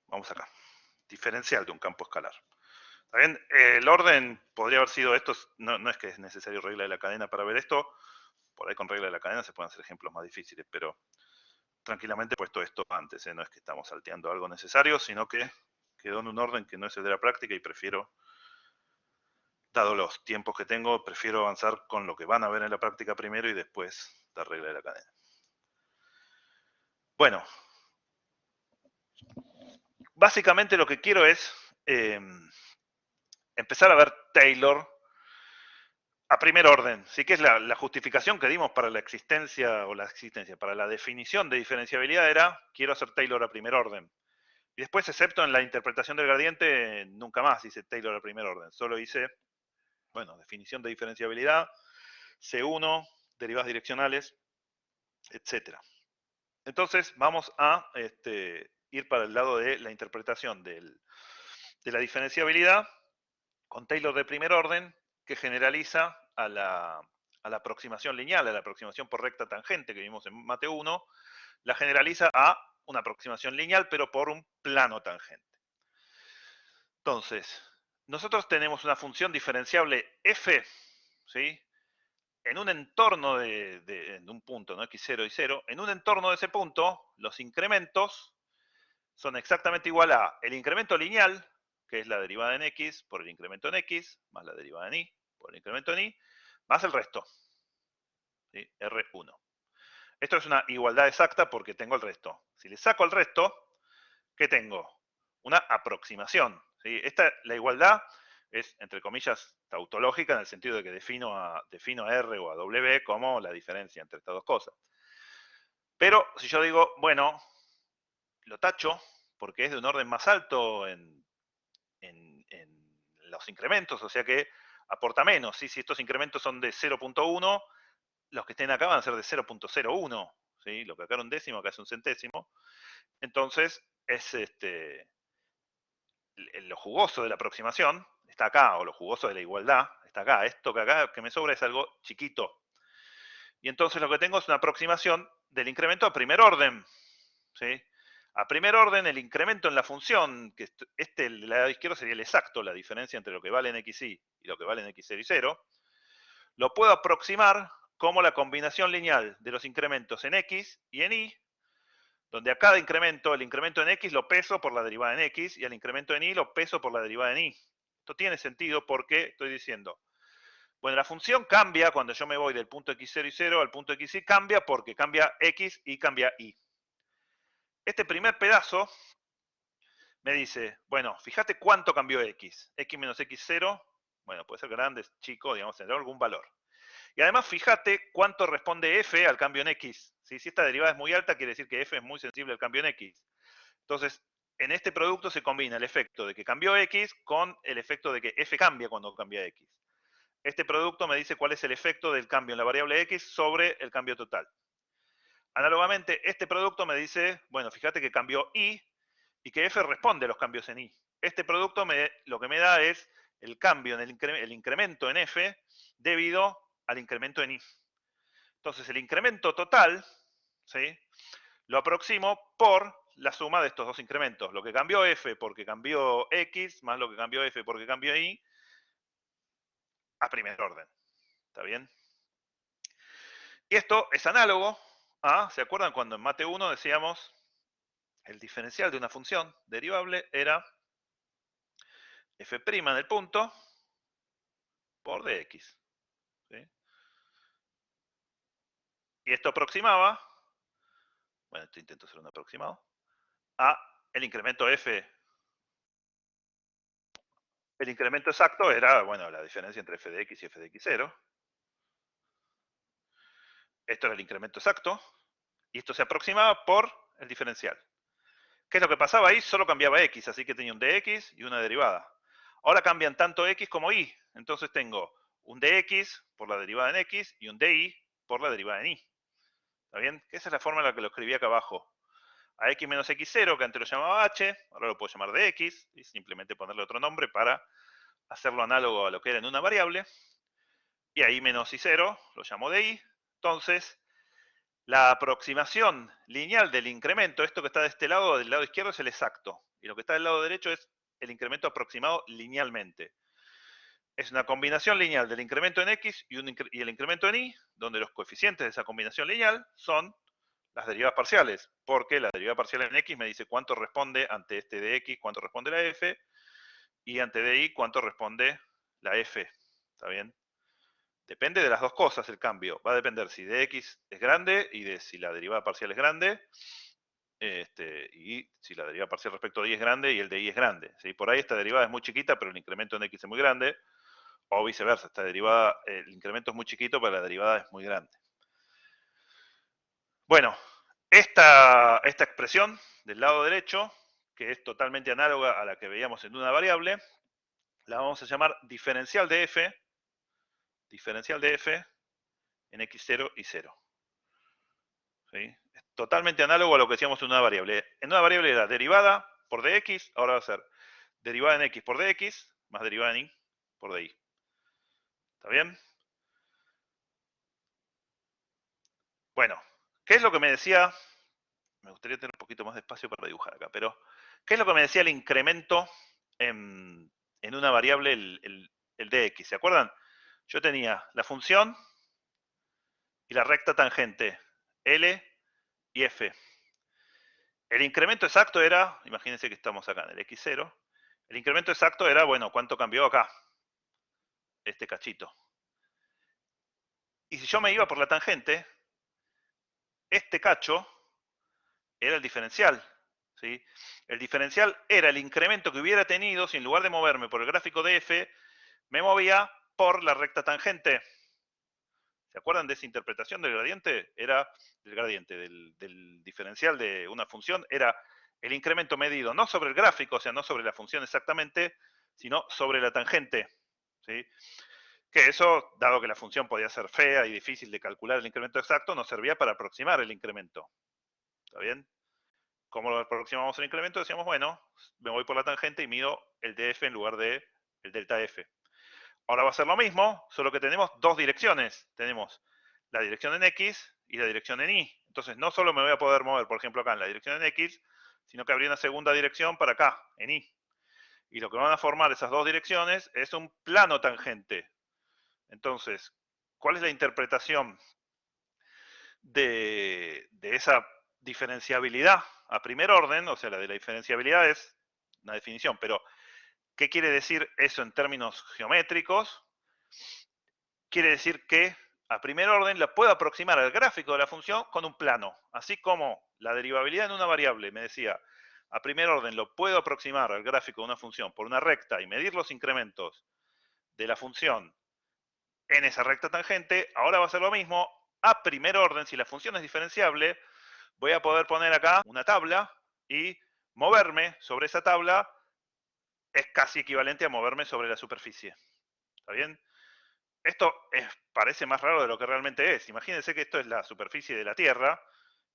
Vamos acá. Diferencial de un campo escalar. ¿Está bien? El orden podría haber sido esto. No es que es necesario regla de la cadena para ver esto. Por ahí con regla de la cadena se pueden hacer ejemplos más difíciles, pero tranquilamente he puesto esto antes. No es que estamos salteando algo necesario, sino que quedó en un orden que no es el de la práctica y prefiero, dado los tiempos que tengo, prefiero avanzar con lo que van a ver en la práctica primero y después la regla de la cadena. Bueno, básicamente lo que quiero es empezar a ver Taylor a primer orden. Sí, que es la justificación que dimos para la existencia, para la definición de diferenciabilidad era, quiero hacer Taylor a primer orden. Y después, excepto en la interpretación del gradiente, nunca más hice Taylor a primer orden. Solo hice, bueno, definición de diferenciabilidad, C1, derivadas direccionales, etc. Entonces, vamos a ir para el lado de la interpretación de la diferenciabilidad con Taylor de primer orden, que generaliza a la aproximación lineal, a la aproximación por recta tangente que vimos en Mate 1, la generaliza a una aproximación lineal, pero por un plano tangente. Entonces, nosotros tenemos una función diferenciable f, ¿sí? En un entorno en un punto, ¿no? x0 y 0, en un entorno de ese punto, los incrementos son exactamente igual a el incremento lineal, que es la derivada en x por el incremento en x, más la derivada en y por el incremento en y, más el resto, ¿sí? R1. Esto es una igualdad exacta porque tengo el resto. Si le saco el resto, ¿qué tengo? Una aproximación, ¿sí? La igualdad es, entre comillas, tautológica en el sentido de que defino a R o a W como la diferencia entre estas dos cosas. Pero si yo digo, bueno, lo tacho porque es de un orden más alto en los incrementos, o sea que aporta menos. ¿Sí? Si estos incrementos son de 0.1, los que estén acá van a ser de 0.01. ¿Sí? Lo que acá era un décimo, acá es un centésimo. Entonces, es lo jugoso de la aproximación está acá, o lo jugoso de la igualdad está acá. Esto que acá que me sobra es algo chiquito. Y entonces lo que tengo es una aproximación del incremento a primer orden. ¿Sí? A primer orden, el incremento en la función, que el lado izquierdo sería el exacto, la diferencia entre lo que vale en xy y lo que vale en x0 y 0, lo puedo aproximar como la combinación lineal de los incrementos en x y en y, donde a cada incremento, el incremento en x lo peso por la derivada en x y el incremento en y lo peso por la derivada en y. Esto tiene sentido porque estoy diciendo, bueno, la función cambia cuando yo me voy del punto x0 y 0 al punto xy, cambia porque cambia x y cambia y. Este primer pedazo me dice, bueno, fíjate cuánto cambió x. X menos x0, bueno, puede ser grande, chico, digamos, tendrá algún valor. Y además, fíjate cuánto responde f al cambio en x. ¿Sí? Si esta derivada es muy alta, quiere decir que f es muy sensible al cambio en x. Entonces, en este producto se combina el efecto de que cambió x con el efecto de que f cambia cuando cambia x. Este producto me dice cuál es el efecto del cambio en la variable x sobre el cambio total. Análogamente, este producto me dice, bueno, fíjate que cambió y que f responde a los cambios en y. Este producto lo que me da es el cambio, en el incremento en f debido al incremento en y. Entonces, el incremento total, ¿sí? Lo aproximo por la suma de estos dos incrementos. Lo que cambió f porque cambió x, más lo que cambió f porque cambió y, a primer orden. ¿Está bien? Y esto es análogo a, ¿se acuerdan cuando en Mate 1 decíamos el diferencial de una función derivable era f' en el punto por dx? ¿Sí? Y esto aproximaba, bueno, esto intento hacer un aproximado, a el incremento f. El incremento exacto era, bueno, la diferencia entre f de x y f de x0. Esto era el incremento exacto. Y esto se aproximaba por el diferencial. ¿Qué es lo que pasaba ahí? Solo cambiaba x, así que tenía un dx y una derivada. Ahora cambian tanto x como y. Entonces tengo un dx por la derivada en x y un dy por la derivada en y. ¿Está bien? Esa es la forma en la que lo escribí acá abajo. A x menos x0, que antes lo llamaba h, ahora lo puedo llamar dx, y simplemente ponerle otro nombre para hacerlo análogo a lo que era en una variable. Y ahí menos y0 lo llamo dy. Entonces, la aproximación lineal del incremento, esto que está de este lado, del lado izquierdo, es el exacto. Y lo que está del lado derecho es el incremento aproximado linealmente. Es una combinación lineal del incremento en x y el incremento en y, donde los coeficientes de esa combinación lineal son las derivadas parciales, porque la derivada parcial en x me dice cuánto responde ante este de x, cuánto responde la f, y ante de y cuánto responde la f. ¿Está bien? Depende de las dos cosas el cambio. Va a depender si de x es grande y de si la derivada parcial es grande, y si la derivada parcial respecto de y es grande y el de y es grande. ¿Sí? Por ahí esta derivada es muy chiquita, pero el incremento en x es muy grande, o viceversa, esta derivada, el incremento es muy chiquito, pero la derivada es muy grande. Bueno, esta expresión del lado derecho, que es totalmente análoga a la que veíamos en una variable, la vamos a llamar diferencial de f en x0 y 0. ¿Sí? Es totalmente análogo a lo que decíamos en una variable. En una variable era derivada por dx, ahora va a ser derivada en x por dx más derivada en y por dy. ¿Está bien? Bueno, ¿qué es lo que me decía? Me gustaría tener un poquito más de espacio para dibujar acá, pero ¿qué es lo que me decía el incremento en una variable, el dx? ¿Se acuerdan? Yo tenía la función y la recta tangente L y F. El incremento exacto era, imagínense que estamos acá en el x0, el incremento exacto era, bueno, ¿cuánto cambió acá? Este cachito. Y si yo me iba por la tangente, este cacho era el diferencial. ¿Sí? El diferencial era el incremento que hubiera tenido si en lugar de moverme por el gráfico de f, me movía por la recta tangente. ¿Se acuerdan de esa interpretación del gradiente? Era del gradiente, del diferencial de una función, era el incremento medido no sobre el gráfico, o sea, no sobre la función exactamente, sino sobre la tangente. ¿Sí? Que eso, dado que la función podía ser fea y difícil de calcular el incremento exacto, nos servía para aproximar el incremento. ¿Está bien? ¿Cómo lo aproximamos el incremento? Decíamos, bueno, me voy por la tangente y mido el df en lugar de el delta f. Ahora va a ser lo mismo, solo que tenemos dos direcciones. Tenemos la dirección en x y la dirección en y. Entonces no solo me voy a poder mover, por ejemplo, acá en la dirección en x, sino que habría una segunda dirección para acá, en y. Y lo que van a formar esas dos direcciones es un plano tangente. Entonces, ¿cuál es la interpretación de esa diferenciabilidad a primer orden? O sea, la de la diferenciabilidad es una definición, pero ¿qué quiere decir eso en términos geométricos? Quiere decir que a primer orden la puedo aproximar al gráfico de la función con un plano. Así como la derivabilidad en una variable me decía, a primer orden lo puedo aproximar al gráfico de una función por una recta y medir los incrementos de la función en esa recta tangente, ahora va a ser lo mismo. A primer orden, si la función es diferenciable, voy a poder poner acá una tabla y moverme sobre esa tabla es casi equivalente a moverme sobre la superficie. ¿Está bien? Esto parece más raro de lo que realmente es. Imagínense que esto es la superficie de la Tierra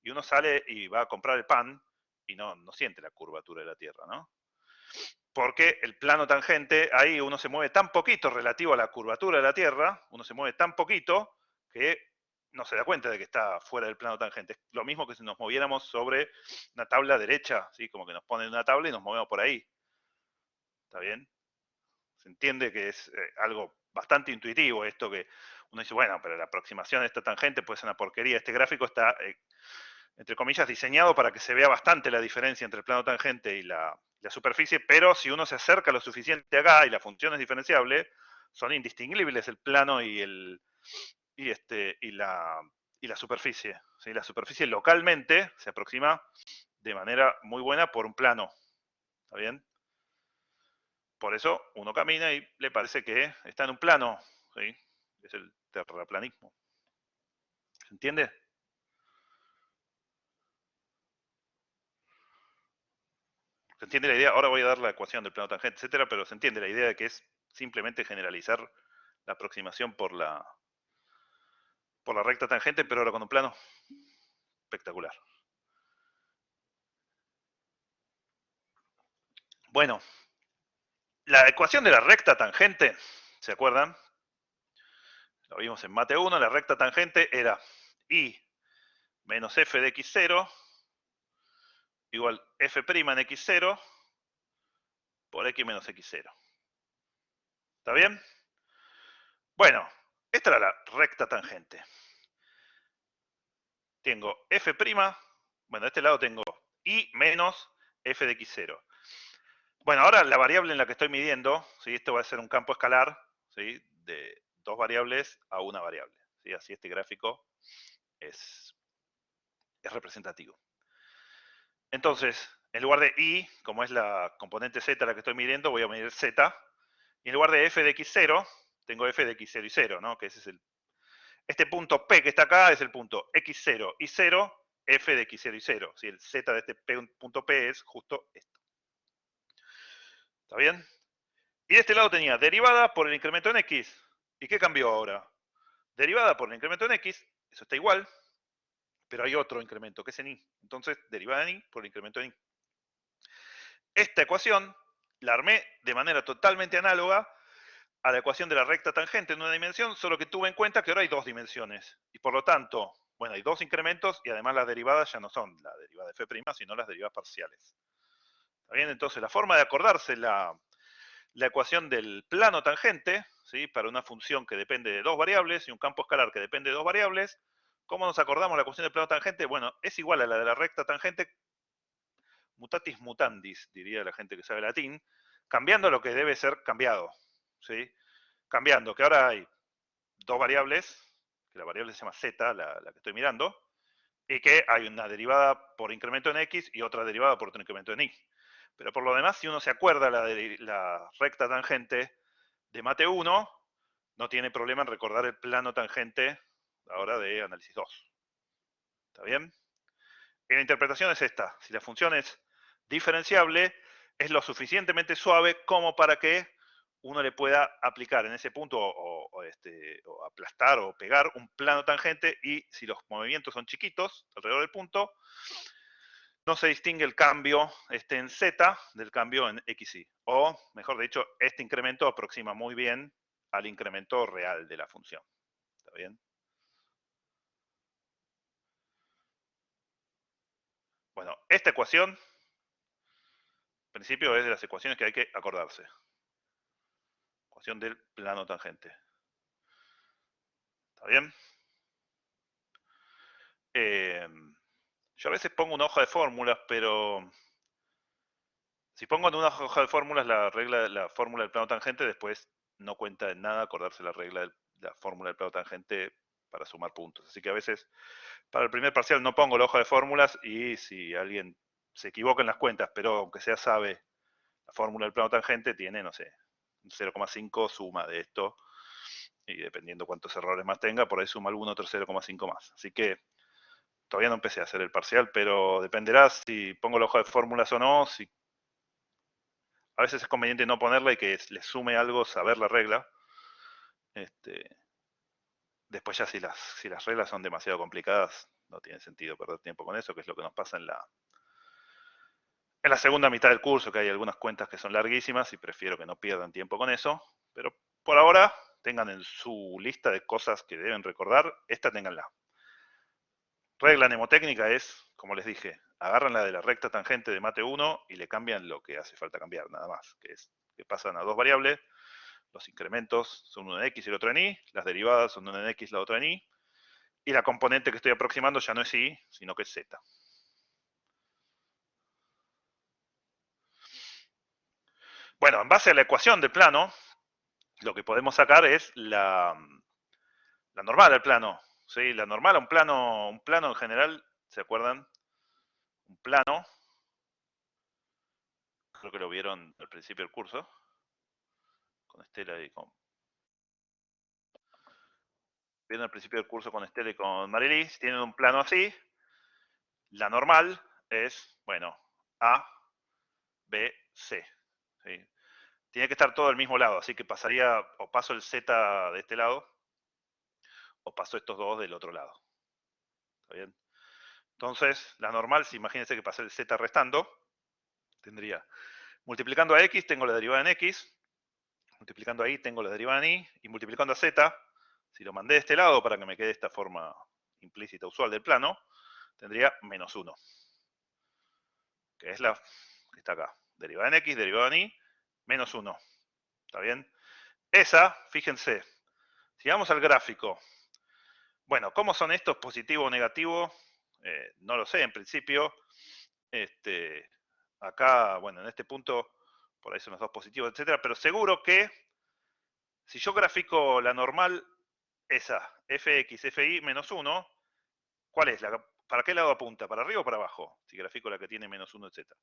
y uno sale y va a comprar el pan y no siente la curvatura de la Tierra, ¿no? Porque el plano tangente, ahí uno se mueve tan poquito relativo a la curvatura de la Tierra, uno se mueve tan poquito que no se da cuenta de que está fuera del plano tangente. Es lo mismo que si nos moviéramos sobre una tabla derecha, ¿sí? Como que nos ponen una tabla y nos movemos por ahí. ¿Está bien? Se entiende que es algo bastante intuitivo esto, que uno dice, bueno, pero la aproximación de esta tangente puede ser una porquería. Este gráfico está, entre comillas, diseñado para que se vea bastante la diferencia entre el plano tangente y la superficie, pero si uno se acerca lo suficiente acá y la función es diferenciable, son indistinguibles el plano y la superficie. ¿Sí? La superficie localmente se aproxima de manera muy buena por un plano. ¿Está bien? Por eso uno camina y le parece que está en un plano. ¿Sí? Es el terraplanismo. ¿Se entiende? ¿Se entiende la idea? Ahora voy a dar la ecuación del plano tangente, etcétera, pero se entiende la idea de que es simplemente generalizar la aproximación por la recta tangente, pero ahora con un plano. Espectacular. Bueno, la ecuación de la recta tangente, ¿se acuerdan? Lo vimos en mate 1, la recta tangente era I menos f de x0 igual f' en x0 por x menos x0. ¿Está bien? Bueno, esta era la recta tangente. Tengo f', bueno, de este lado tengo I menos f de x0. Bueno, ahora la variable en la que estoy midiendo, ¿sí? Esto va a ser un campo escalar, ¿sí? De dos variables a una variable, ¿sí? Así este gráfico es representativo. Entonces, en lugar de I, como es la componente Z la que estoy midiendo, voy a medir Z. Y en lugar de f de x0, tengo f de x0 y 0, ¿no? Que ese es este punto P que está acá es el punto x0 y 0, f de x0 y 0. ¿Sí? El Z de este punto P es justo esto. ¿Está bien? Y de este lado tenía derivada por el incremento en x. ¿Y qué cambió ahora? Derivada por el incremento en x, eso está igual, pero hay otro incremento que es en y. Entonces, derivada en y por el incremento en y. Esta ecuación la armé de manera totalmente análoga a la ecuación de la recta tangente en una dimensión, solo que tuve en cuenta que ahora hay dos dimensiones. Y por lo tanto, bueno, hay dos incrementos y además las derivadas ya no son la derivada de f', sino las derivadas parciales. ¿Está bien? Entonces, la forma de acordarse la ecuación del plano tangente, ¿sí? Para una función que depende de dos variables y un campo escalar que depende de dos variables, ¿cómo nos acordamos la ecuación del plano tangente? Bueno, es igual a la de la recta tangente, mutatis mutandis, diría la gente que sabe latín, cambiando lo que debe ser cambiado, ¿sí? Cambiando, que ahora hay dos variables, que la variable se llama z, la que estoy mirando, y que hay una derivada por incremento en x y otra derivada por otro incremento en y. Pero por lo demás, si uno se acuerda la recta tangente de mate 1, no tiene problema en recordar el plano tangente ahora de análisis 2. ¿Está bien? Y la interpretación es esta. Si la función es diferenciable, es lo suficientemente suave como para que uno le pueda aplicar en ese punto o aplastar o pegar un plano tangente, y si los movimientos son chiquitos alrededor del punto, no se distingue el cambio en z del cambio en xy. O, mejor dicho, este incremento aproxima muy bien al incremento real de la función. ¿Está bien? Bueno, esta ecuación, en principio, es de las ecuaciones que hay que acordarse. Ecuación del plano tangente. ¿Está bien? Yo a veces pongo una hoja de fórmulas, pero si pongo en una hoja de fórmulas la fórmula del plano tangente, después no cuenta en nada acordarse la regla de la fórmula del plano tangente para sumar puntos. Así que a veces para el primer parcial no pongo la hoja de fórmulas, y si alguien se equivoca en las cuentas, pero aunque sea sabe la fórmula del plano tangente, tiene, no sé, 0,5 suma de esto, y dependiendo cuántos errores más tenga, por ahí suma alguno otro 0,5 más. Así que todavía no empecé a hacer el parcial, pero dependerá si pongo la hoja de fórmulas o no. Si a veces es conveniente no ponerla y que le sume algo saber la regla. Después ya si las reglas son demasiado complicadas, no tiene sentido perder tiempo con eso, que es lo que nos pasa en la segunda mitad del curso, que hay algunas cuentas que son larguísimas y prefiero que no pierdan tiempo con eso. Pero por ahora, tengan en su lista de cosas que deben recordar, esta ténganla. Regla mnemotécnica es, como les dije, agarran la de la recta tangente de mate 1 y le cambian lo que hace falta cambiar, nada más, que es que pasan a dos variables, los incrementos son uno en x y el otro en y, las derivadas son una en x y la otra en y la componente que estoy aproximando ya no es y, sino que es z. Bueno, en base a la ecuación del plano, lo que podemos sacar es la normal al plano. ¿Sí? La normal a un plano en general, ¿se acuerdan? Un plano, creo que lo vieron al principio del curso, con Estela y con vieron al principio del curso con Estela y con Marilis, tienen un plano así, la normal es, bueno, A, B, C. ¿Sí? Tiene que estar todo al mismo lado, así que pasaría, o paso el Z de este lado, o paso estos dos del otro lado. ¿Está bien? Entonces, la normal, si imagínense que pasé el Z restando, tendría, multiplicando a X, tengo la derivada en X, multiplicando a Y, tengo la derivada en Y, y multiplicando a Z, si lo mandé de este lado para que me quede esta forma implícita usual del plano, tendría menos 1. Que es la que está acá. Derivada en X, derivada en Y, menos 1. ¿Está bien? Esa, fíjense, si vamos al gráfico, bueno, ¿cómo son estos? ¿Positivo o negativo? No lo sé, en principio. Acá, bueno, en este punto, por ahí son los dos positivos, etcétera, pero seguro que si yo grafico la normal, esa, fx, fi, menos 1, ¿cuál es? ¿Para qué lado apunta? ¿Para arriba o para abajo? Si grafico la que tiene menos 1, etcétera.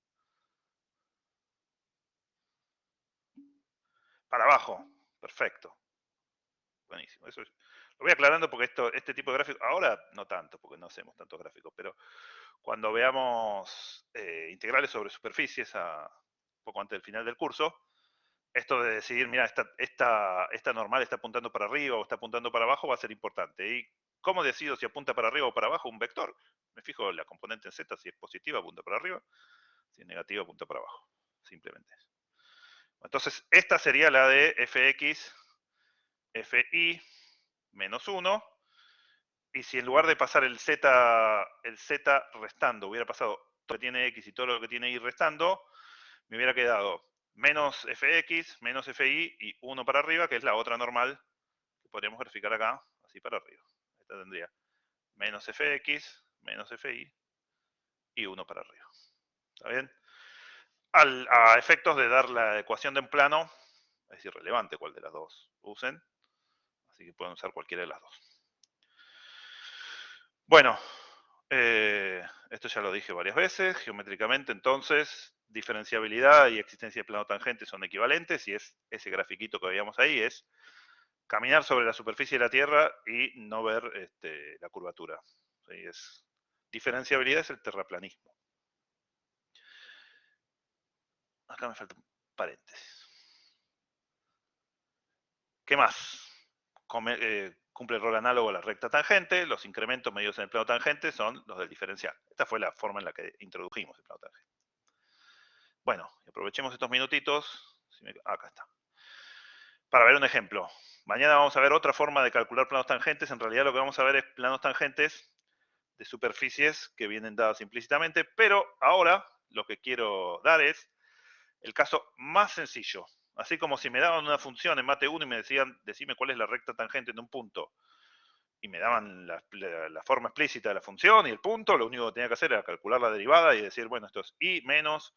Para abajo, perfecto. Buenísimo. Eso es, lo voy aclarando porque este tipo de gráficos, ahora no tanto, porque no hacemos tantos gráficos, pero cuando veamos integrales sobre superficies un poco antes del final del curso, esto de decidir, mira, esta normal está apuntando para arriba o está apuntando para abajo va a ser importante. ¿Y cómo decido si apunta para arriba o para abajo un vector? Me fijo en la componente en z, si es positiva apunta para arriba, si es negativa apunta para abajo. Simplemente eso. Entonces, esta sería la de fx, fi, menos 1. Y si en lugar de pasar el z restando, hubiera pasado todo lo que tiene x y todo lo que tiene y restando, me hubiera quedado menos fx, menos fi y 1 para arriba, que es la otra normal que podríamos graficar acá, así para arriba. Esta tendría menos fx, menos fi y 1 para arriba. ¿Está bien? A efectos de dar la ecuación de un plano, es irrelevante cuál de las dos usen, así que pueden usar cualquiera de las dos. Bueno, esto ya lo dije varias veces, geométricamente entonces, diferenciabilidad y existencia de plano tangente son equivalentes, y es ese grafiquito que veíamos ahí, es caminar sobre la superficie de la Tierra y no ver la curvatura. ¿Sí? Diferenciabilidad es el terraplanismo. Acá me falta un paréntesis. ¿Qué más? Cumple el rol análogo a la recta tangente. Los incrementos medidos en el plano tangente son los del diferencial. Esta fue la forma en la que introdujimos el plano tangente. Bueno, aprovechemos estos minutitos. Acá está. Para ver un ejemplo. Mañana vamos a ver otra forma de calcular planos tangentes. En realidad lo que vamos a ver es planos tangentes de superficies que vienen dadas implícitamente, pero ahora lo que quiero dar es el caso más sencillo. Así como si me daban una función en mate 1 y me decían, decime cuál es la recta tangente en un punto, y me daban la forma explícita de la función y el punto, lo único que tenía que hacer era calcular la derivada y decir, bueno, esto es y menos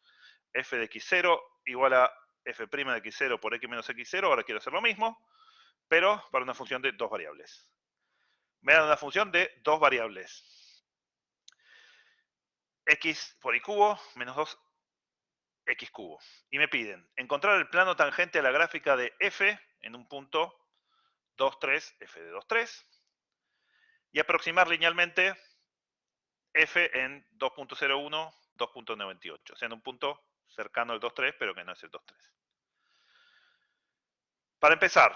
f de x0 igual a f' de x0 por x menos x0, ahora quiero hacer lo mismo, pero para una función de dos variables. Me dan una función de dos variables. X por y cubo menos 2x cubo. Y me piden encontrar el plano tangente a la gráfica de f en un punto 2, 3, f de 2, 3, y aproximar linealmente f en 2.01, 2.98, o sea, en un punto cercano al 2,3, pero que no es el 2,3. Para empezar,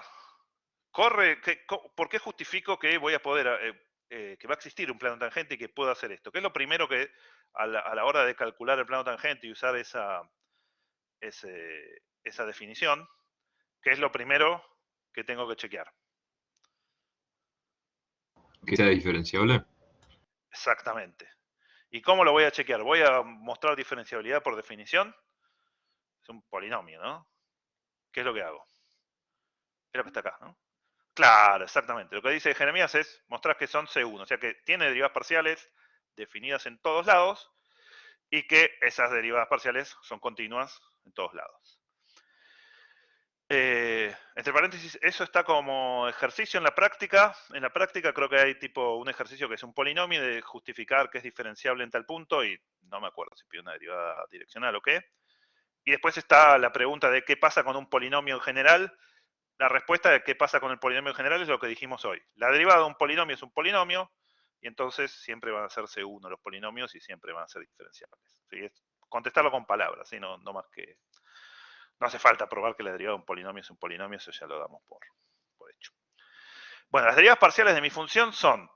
¿por qué justifico que voy a poder, que va a existir un plano tangente y que puedo hacer esto? ¿Qué es lo primero que a la hora de calcular el plano tangente y usar esa definición, qué es lo primero que tengo que chequear? ¿Que sea diferenciable? Exactamente. ¿Y cómo lo voy a chequear? ¿Voy a mostrar diferenciabilidad por definición? Es un polinomio, ¿no? ¿Qué es lo que hago? Es lo que está acá, ¿no? Claro, exactamente. Lo que dice Jeremías es mostrar que son C1, o sea que tiene derivadas parciales definidas en todos lados y que esas derivadas parciales son continuas en todos lados. Entre paréntesis, eso está como ejercicio en la práctica. En la práctica creo que hay tipo un ejercicio que es un polinomio de justificar que es diferenciable en tal punto y no me acuerdo si pide una derivada direccional o qué. Y después está la pregunta de qué pasa con un polinomio en general la respuesta de qué pasa con el polinomio en general es lo que dijimos hoy. La derivada de un polinomio es un polinomio, y entonces siempre van a ser C1 los polinomios y siempre van a ser diferenciables. ¿Sí? Es contestarlo con palabras, ¿sí? No más que... No hace falta probar que la derivada de un polinomio es un polinomio, eso ya lo damos por hecho. Bueno, las derivadas parciales de mi función son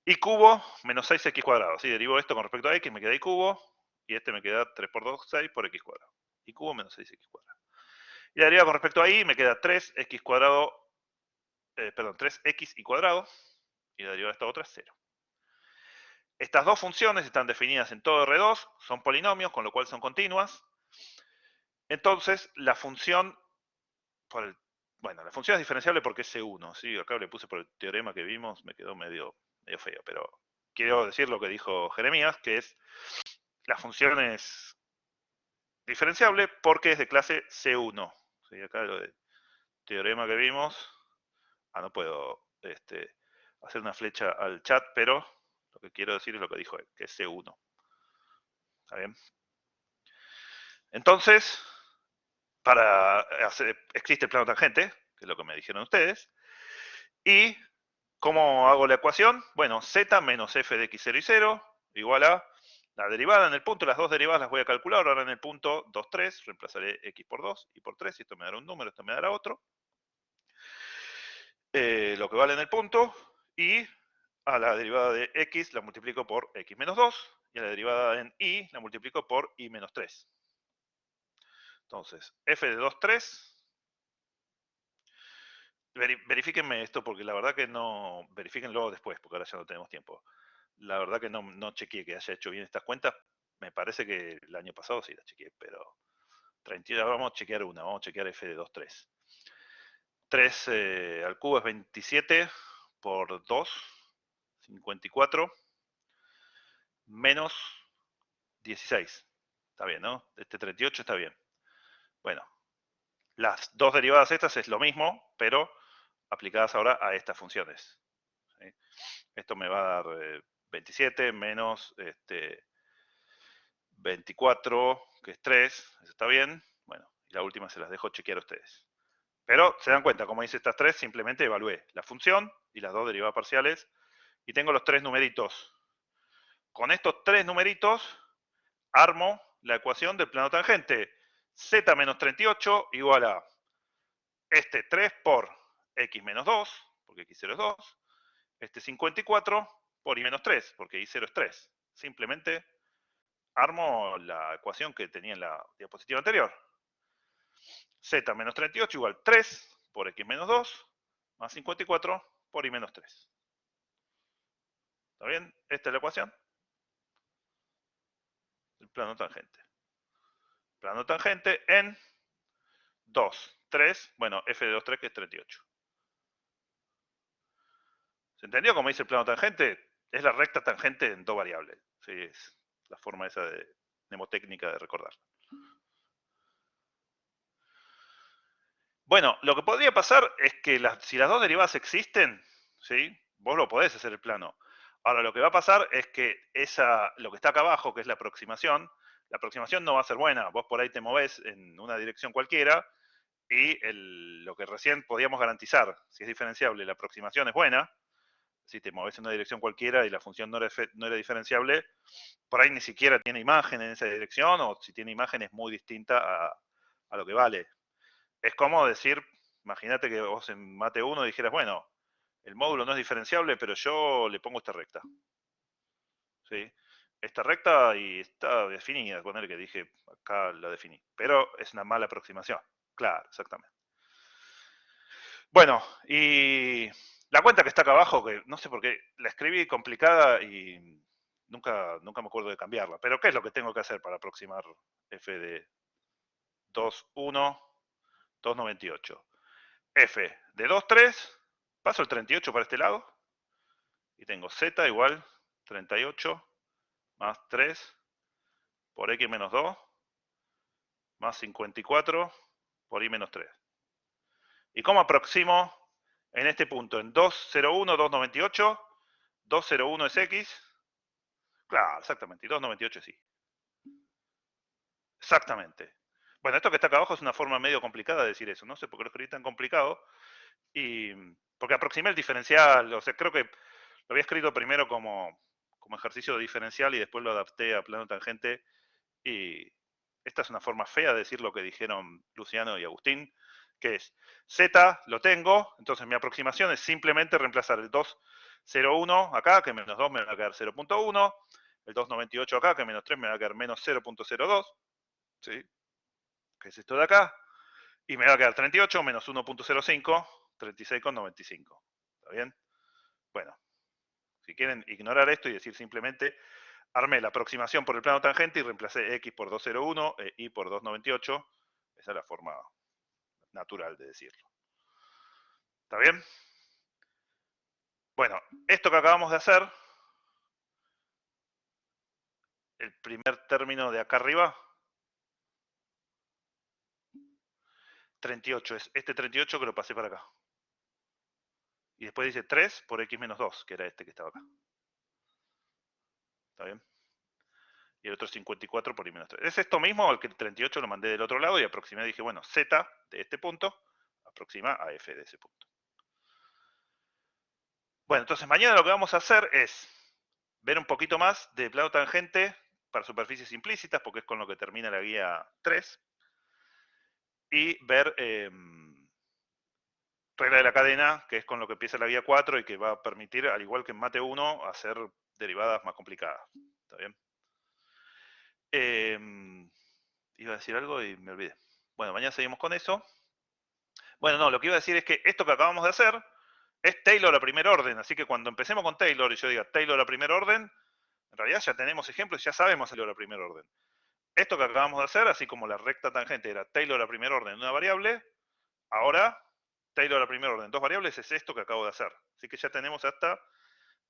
y cubo menos 6x cuadrado. Si derivo esto con respecto a x, me queda y cubo, y este me queda 3 por 2, 6 por x cuadrado. Y cubo menos 6x cuadrado. Y la derivada con respecto a y me queda 3x cuadrado, 3x y cuadrado, y la derivada de esta otra es 0. Estas dos funciones están definidas en todo R2, son polinomios, con lo cual son continuas. Entonces, la función, la función es diferenciable porque es C1, ¿sí? Acá le puse por el teorema que vimos, me quedó medio feo, pero quiero decir lo que dijo Jeremías, que es, la función es diferenciable porque es de clase C1. ¿Sí? Acá lo de teorema que vimos, no puedo hacer una flecha al chat, pero lo que quiero decir es lo que dijo él, que es C1. ¿Está bien? Entonces, existe el plano tangente, que es lo que me dijeron ustedes, y ¿cómo hago la ecuación? Bueno, z menos f de x0 y 0 igual a la derivada en el punto, las dos derivadas las voy a calcular, ahora en el punto 2, 3, reemplazaré x por 2 y por 3, y esto me dará un número, esto me dará otro. Lo que vale en el punto, y a la derivada de x la multiplico por x menos 2, y a la derivada en y la multiplico por y menos 3. Entonces, f de 2, 3. Verifíquenme esto porque la verdad que no... Verifíquenlo después porque ahora ya no tenemos tiempo. La verdad que no chequeé que haya hecho bien estas cuentas. Me parece que el año pasado sí las chequeé, pero... 30, vamos a chequear una, vamos a chequear f de 2, 3. 3 al cubo es 27 por 2, 54, menos 16. Está bien, ¿no? Este 38 está bien. Bueno, las dos derivadas estas es lo mismo, pero aplicadas ahora a estas funciones. ¿Sí? Esto me va a dar 27 menos 24, que es 3, eso está bien. Bueno, y la última se las dejo chequear a ustedes. Pero se dan cuenta, como hice estas tres, simplemente evalué la función y las dos derivadas parciales, y tengo los tres numeritos. Con estos tres numeritos, armo la ecuación del plano tangente. Z menos 38 igual a este 3 por x menos 2, porque x0 es 2, este 54 por y menos 3, porque y0 es 3. Simplemente armo la ecuación que tenía en la diapositiva anterior. Z menos 38 igual 3 por x menos 2 más 54 por y menos 3. ¿Está bien? Esta es la ecuación del plano tangente. Plano tangente en 2, 3, bueno, f de 2, 3 que es 38. ¿Se entendió cómo dice el plano tangente? Es la recta tangente en dos variables. Sí, es la forma esa de mnemotécnica de recordar. Bueno, lo que podría pasar es que si las dos derivadas existen, ¿sí? Vos lo podés hacer el plano. Ahora, lo que va a pasar es que lo que está acá abajo, que es la aproximación no va a ser buena. Vos por ahí te movés en una dirección cualquiera y lo que recién podíamos garantizar, si es diferenciable, la aproximación es buena. Si te movés en una dirección cualquiera y la función no era diferenciable, por ahí ni siquiera tiene imagen en esa dirección, o si tiene imagen es muy distinta a lo que vale. Es como decir, imagínate que vos en Mate 1 dijeras, bueno, el módulo no es diferenciable, pero yo le pongo esta recta. ¿Sí? Esta recta y está definida, poner que dije, acá la definí. Pero es una mala aproximación. Claro, exactamente. Bueno, y la cuenta que está acá abajo, que no sé por qué, la escribí complicada y nunca me acuerdo de cambiarla. Pero ¿qué es lo que tengo que hacer para aproximar f de 2,1, 2,98? F de 2, 3, paso el 38 para este lado, y tengo z igual 38 más 3 por x menos 2 más 54 por y menos 3. ¿Y cómo aproximo en este punto? En 201, 298, 201 es x. Claro, exactamente, y 298 es y. Exactamente. Bueno, esto que está acá abajo es una forma medio complicada de decir eso. No sé por qué lo escribí tan complicado. Y porque aproximé el diferencial. O sea, creo que lo había escrito primero como ejercicio de diferencial y después lo adapté a plano tangente. Y esta es una forma fea de decir lo que dijeron Luciano y Agustín, que es Z lo tengo, entonces mi aproximación es simplemente reemplazar el 2,01 acá, que menos 2 me va a quedar 0,1, el 2,98 acá, que menos 3 me va a quedar menos 0,02, ¿sí? Que es esto de acá, y me va a quedar 38 menos 1,05, 36,95. ¿Está bien? Bueno, si quieren ignorar esto y decir simplemente armé la aproximación por el plano tangente y reemplacé x por 2,01 e y por 2,98. Esa es la forma natural de decirlo. ¿Está bien? Bueno, esto que acabamos de hacer, el primer término de acá arriba, 38, es este 38 que lo pasé para acá. Y después dice 3 por x menos 2, que era este que estaba acá. ¿Está bien? Y el otro es 54 por y menos 3. Es esto mismo, al que el 38 lo mandé del otro lado y aproximé, dije, bueno, z de este punto aproxima a f de ese punto. Bueno, entonces mañana lo que vamos a hacer es ver un poquito más de plano tangente para superficies implícitas, porque es con lo que termina la guía 3, y ver regla de la cadena, que es con lo que empieza la guía 4 y que va a permitir, al igual que en Mate 1, hacer derivadas más complicadas. ¿Está bien? Iba a decir algo y me olvidé. Bueno, mañana seguimos con eso. Bueno, no, lo que iba a decir es que esto que acabamos de hacer es Taylor a primer orden, así que cuando empecemos con Taylor y yo diga Taylor a primer orden, en realidad ya tenemos ejemplos y ya sabemos Taylor a primer orden. Esto que acabamos de hacer, así como la recta tangente era Taylor a primer orden en una variable, ahora Taylor a primer orden en dos variables es esto que acabo de hacer. Así que ya tenemos hasta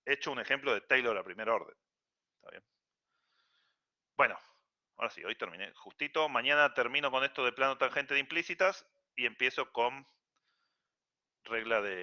hecho un ejemplo de Taylor a primer orden. ¿Está bien? Bueno, ahora sí, hoy terminé justito. Mañana termino con esto de plano tangente de implícitas y empiezo con regla de